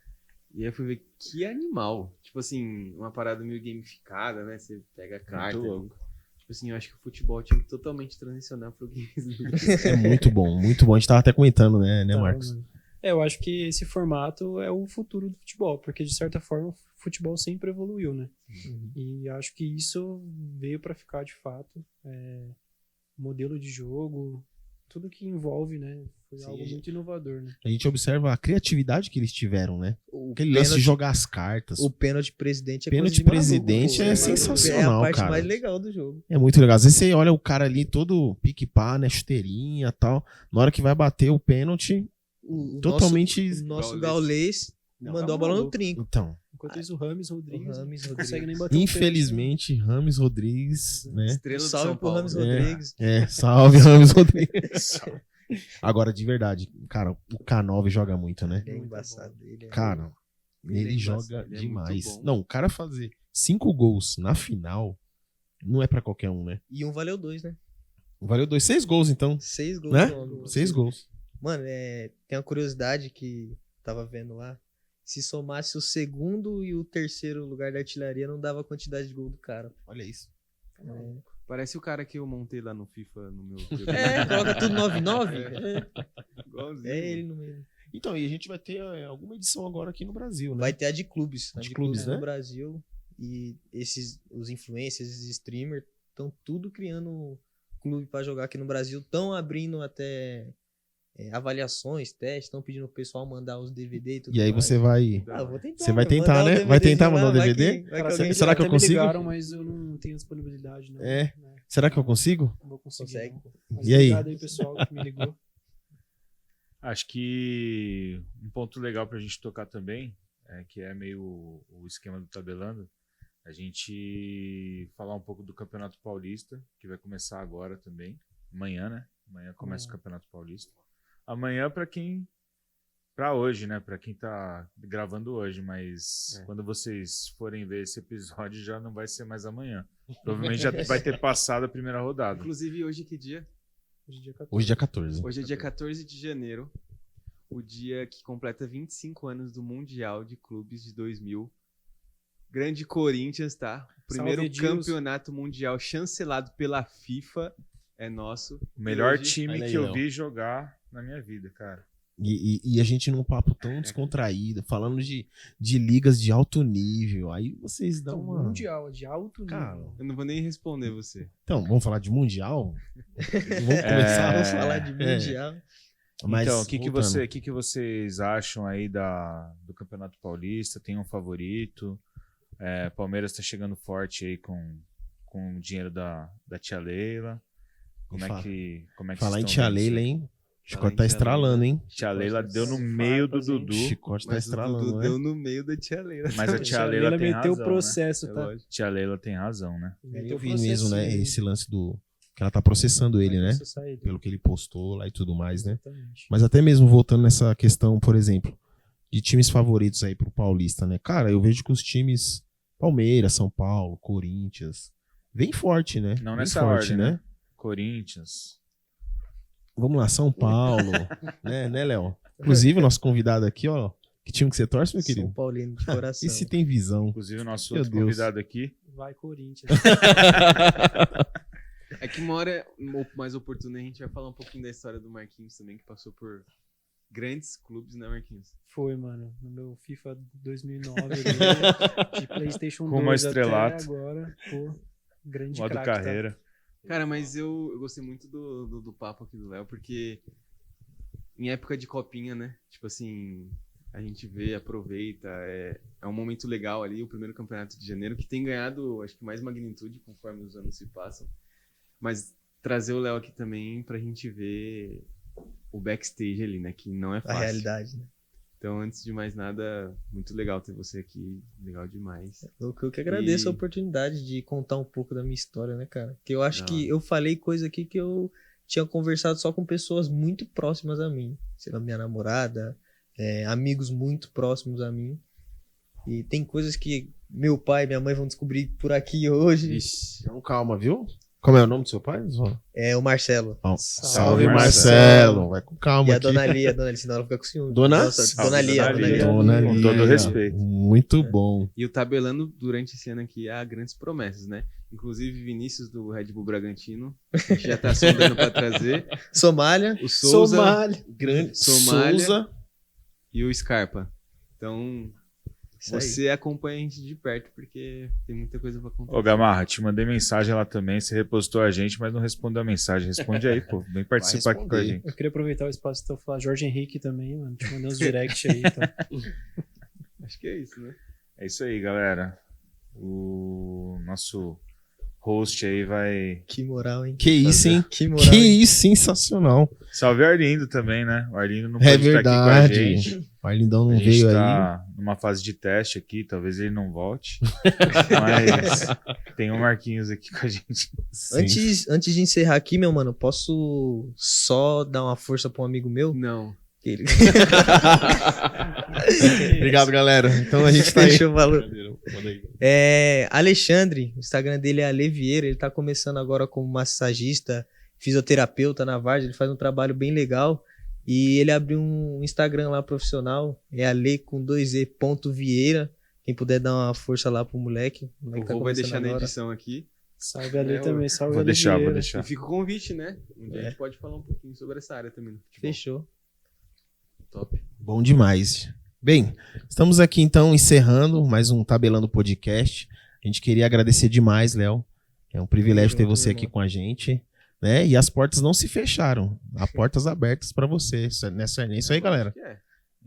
E aí eu fui ver que animal. Tipo assim, uma parada meio gamificada, né? Você pega a carta. Muito louco. Tipo assim, eu acho que o futebol tinha que totalmente transicionar pro Kings League. É muito bom, muito bom. A gente tava até comentando, né, Tá, Marcos? mano. Eu acho que esse formato é o futuro do futebol, porque de certa forma o futebol sempre evoluiu, né? E acho que isso veio pra ficar de fato. Modelo de jogo, tudo que envolve, né? Foi Sim, algo muito inovador, né? A gente observa a criatividade que eles tiveram, né? O Aquele lance de pênalti- jogar as cartas. O pênalti presidente é Pênalti coisa de maluco, presidente pô. é É sensacional, a parte cara. mais legal do jogo. É muito legal. Às vezes você olha o cara ali todo pique-pá, né? Chuteirinha e tal. Na hora que vai bater o pênalti, O totalmente. nosso Gaulês Não, mandou tá a bola no maluco. trinco. Então, Enquanto isso, o Rames Rodrigues O Rames não Rodrigues. consegue nem bater um infelizmente, Rames Rodrigues, né? Estrela do Salve São pro Paulo. Rames É. Rodrigues. Salve, Rames Rodrigues. Agora, de verdade, cara, o K9 joga muito, né? Ele é embaçado. Ele é... Cara, Ele é ele embaçado, joga ele é demais. muito bom. Não, o cara fazer 5 gols na final não é pra qualquer um, né? E um valeu 2, né? Valeu 6 gols, então. 6 gols. Né? no homem. 6 gols. Mano, tem uma curiosidade que tava vendo lá. Se somasse o segundo e o terceiro lugar da artilharia, não dava a quantidade de gol do cara. Olha isso. Parece o cara que eu montei lá no FIFA, no meu... Coloca tudo 9-9. Igualzinho. É ele no meio. Então, e a gente vai ter alguma edição agora aqui no Brasil, né? Vai ter a de clubes. A De de clubes, clubes né? no Brasil. E os influencers, esses streamers, estão tudo criando clube pra jogar aqui no Brasil. Estão abrindo até avaliações, testes. Estão pedindo pro pessoal mandar os DVD e tudo E aí mais. você vai. Ah, eu vou tentar, Você vai mano, tentar, mandar né? o Vai tentar DVDzinho mandar o lá, vai DVD? que Cara, alguém será que eu até me consigo? ligaram, mas eu não tenho disponibilidade, não. É? Né? Será que eu consigo? Não vou conseguir. consegue. não. Mas E aí? obrigado aí, pessoal, que me ligou. Acho que um ponto legal pra gente tocar também, que é meio o esquema do Tabelando, a gente falar um pouco do Campeonato Paulista, que vai começar agora também. Amanhã, né? Amanhã começa o Campeonato Paulista. Amanhã pra hoje, né? Pra quem tá gravando hoje, mas quando vocês forem ver esse episódio já não vai ser mais amanhã. Provavelmente já vai ter passado a primeira rodada. Inclusive, hoje que dia? Hoje é dia 14. Hoje é dia 14. Hoje é dia 14 de janeiro, o dia que completa 25 anos do Mundial de Clubes de 2000. Grande Corinthians, tá? O primeiro Salve, Edilson. campeonato mundial chancelado pela FIFA é nosso. O melhor E hoje- time Olha aí, que eu Léo. vi jogar na minha vida, cara. E a gente num papo tão descontraído, falando de ligas de alto nível. Aí vocês dão Então, uma. mundial, de alto nível. Cara, Eu não vou nem responder você. então, vamos falar de Mundial? Vamos começar Vamos falar de É. Mundial. Mas, Então, o que voltando. que vocês acham aí do Campeonato Paulista? Tem um favorito? Palmeiras tá chegando forte aí com o dinheiro da tia Leila. Como é que Falar em vocês tia estão vendo Leila, isso? hein? Falar Chicote em tá tia estralando, hein? Tia Leila deu no Farpas, meio do hein? Dudu, Chicote tá Mas o estralando, Dudu né? deu no meio da tia Leila. mas a também. tia Leila tem meteu o razão, né? processo, É tá? lógico. Tia Leila tem razão, né? Meteu Eu o vi mesmo, né? processinho. Esse lance do. Que ela tá processando ele, Vai né? processar ele. Pelo que ele postou lá e tudo mais, né? Exatamente. Mas até mesmo voltando nessa questão, por exemplo, de times favoritos aí pro Paulista, né? Cara, eu vejo que os times Palmeiras, São Paulo, Corinthians, vem forte, né? Não Vem nessa forte, ordem, né? Corinthians. Vamos lá, São Paulo, né, Léo? Inclusive, o nosso convidado aqui, ó. Que time que você torce, meu São querido? Paulino de coração. E se tem visão? Inclusive o nosso Meu outro Deus. convidado aqui. Vai, Corinthians. É que uma hora mais oportuna a gente vai falar um pouquinho da história do Marquinhos também, que passou por grandes clubes, né, Marquinhos? Foi, mano. No meu FIFA 2009, ali, de PlayStation 2 Rumo ao estrelato. até agora, pô, grande Modo craque, carreira. Cara, mas eu gostei muito do papo aqui do Léo, porque em época de copinha, né? Tipo assim, a gente vê, aproveita, é um momento legal ali, o primeiro campeonato de janeiro, que tem ganhado, acho que mais magnitude conforme os anos se passam. Mas trazer o Léo aqui também pra gente ver o backstage ali, né? Que não é A fácil. realidade, né? Então, antes de mais nada, muito legal ter você aqui, legal demais. Eu que agradeço E- a oportunidade de contar um pouco da minha história, né, cara? Que eu acho Não. que eu falei coisa aqui que eu tinha conversado só com pessoas muito próximas a mim. Sei lá, minha namorada, amigos muito próximos a mim. E tem coisas que meu pai e minha mãe vão descobrir por aqui hoje. Vixe, então calma, viu? Como é o nome do seu pai? Zó? É o Marcelo. Salve, Salve, Marcelo. Vai com calma E a aqui. Dona Lia, senão ela fica com ciúme. Dona? Nossa, Dona Lia, Salve, Dona Lia. Dona Com Lia. todo respeito. Muito bom. E o Tabelando, durante esse ano aqui, há grandes promessas, né? Inclusive, Vinícius do Red Bull Bragantino, a gente já tá sondando pra trazer. Somália. O Souza Somália. Grande Somália. Souza. e o Scarpa. Então, Isso aí. Você acompanha a gente de perto, porque tem muita coisa pra contar. Ô, Gamarra, te mandei mensagem lá também. Você repostou a gente, mas não respondeu a mensagem. Responde aí, pô. Vem participar aqui com a responder. gente. Eu queria aproveitar o espaço pra falar Jorge Henrique também, mano. Te mandei uns direct aí. Tá? Acho que é isso, né? É isso aí, galera. O nosso host aí vai... Que moral, hein? Que isso, hein? Que moral, Que hein? isso, sensacional. Salve o Arlindo também, né? O Arlindo não pode É estar aqui com a verdade. gente. O Arlindão A não gente veio aí. tá numa fase de teste aqui, talvez ele não volte. Mas tem o Marquinhos aqui com a gente. Sim. Antes de encerrar aqui, meu mano, posso só dar uma força pra um amigo meu? Não. Que ele- Obrigado, galera. Então a gente tá aí. Fechou, valor. Alexandre, o Instagram dele é Ale Vieira, ele tá começando agora como massagista, fisioterapeuta na Várzea, ele faz um trabalho bem legal e ele abriu um Instagram lá profissional, é Ale com 2E ponto Vieira, quem puder dar uma força lá pro moleque. O moleque O tá Rô vai começando deixar na agora. edição aqui. Salve ali É, também, salve Vou Ale deixar, vou Vieira. deixar. E fica o convite, né? Um dia É. a gente pode falar um pouquinho sobre essa área também. No futebol. Fechou. Top. Bom demais. Bem, estamos aqui então encerrando mais um Tabelando Podcast. A gente queria agradecer demais, Léo. É um privilégio ter você aqui com a gente, né? E as portas não se fecharam. Há portas abertas para você. É isso aí, galera. Acho que é.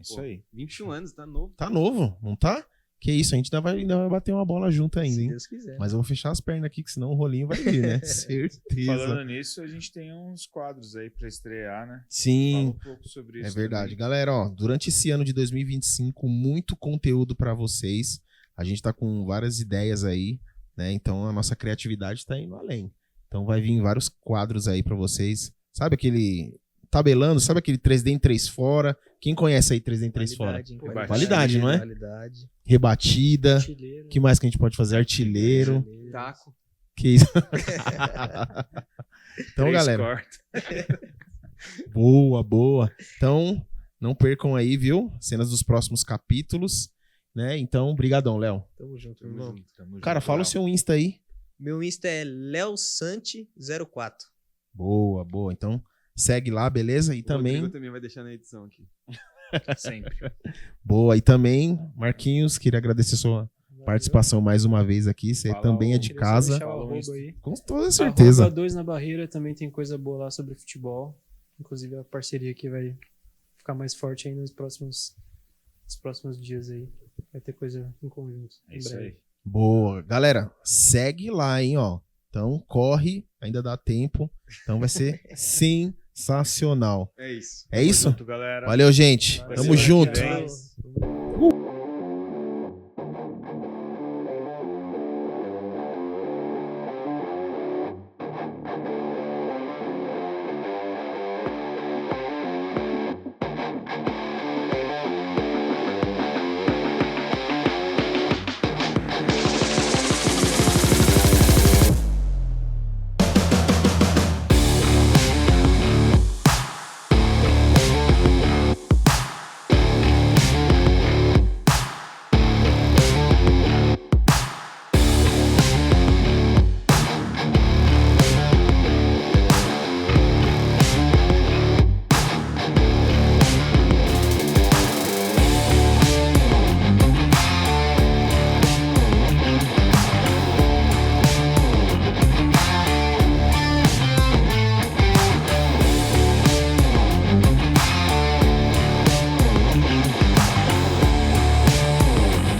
Isso Pô, aí. 21 anos, tá novo. Tá novo, não tá? Que isso, a gente ainda vai bater uma bola junto ainda, Se hein? Deus quiser. Mas eu vou fechar as pernas aqui, que senão o rolinho vai vir, né? Certeza. Falando nisso, a gente tem uns quadros aí pra estrear, né? Fala Sim, um pouco sobre isso. é verdade. também. Galera, ó, durante esse ano de 2025, muito conteúdo pra vocês. A gente tá com várias ideias aí, né? Então a nossa criatividade tá indo além. Então vai vir vários quadros aí pra vocês. Sabe aquele tabelando, sabe aquele 3D em 3 fora? Quem conhece aí 3D em 3 fora? hein? Validade, não é? Validade. Rebatida. Artilheiro. Que mais que a gente pode fazer? Artilheiro. Taco. Que isso? Então, 3 galera, cortes. boa, boa. Então, não percam aí, viu? Cenas dos próximos capítulos, né? Então, brigadão, Léo. Tamo junto, Tamo irmão. junto, tamo Cara, junto, fala o Léo. seu Insta aí. Meu Insta é leosante04. Boa, boa. Então, segue lá, beleza? E O também, Rodrigo também vai deixar na edição aqui. Sempre. boa. E também, Marquinhos, queria agradecer sua participação mais uma vez aqui. Você Fala também é o- de Queria só casa. deixar o Fala o arroba Insta. aí. Com toda certeza. Arroba 2 na barreira também tem coisa boa lá sobre futebol. Inclusive a parceria que vai ficar mais forte aí nos próximos dias aí. Vai ter coisa em conjunto. É em isso breve. aí. Boa. Galera, segue lá, hein, ó. Então, corre, ainda dá tempo. Então vai ser sensacional. É isso. É isso? Tamo junto, galera. Valeu, gente. Vai Tamo ser junto. semana que vem. Valeu.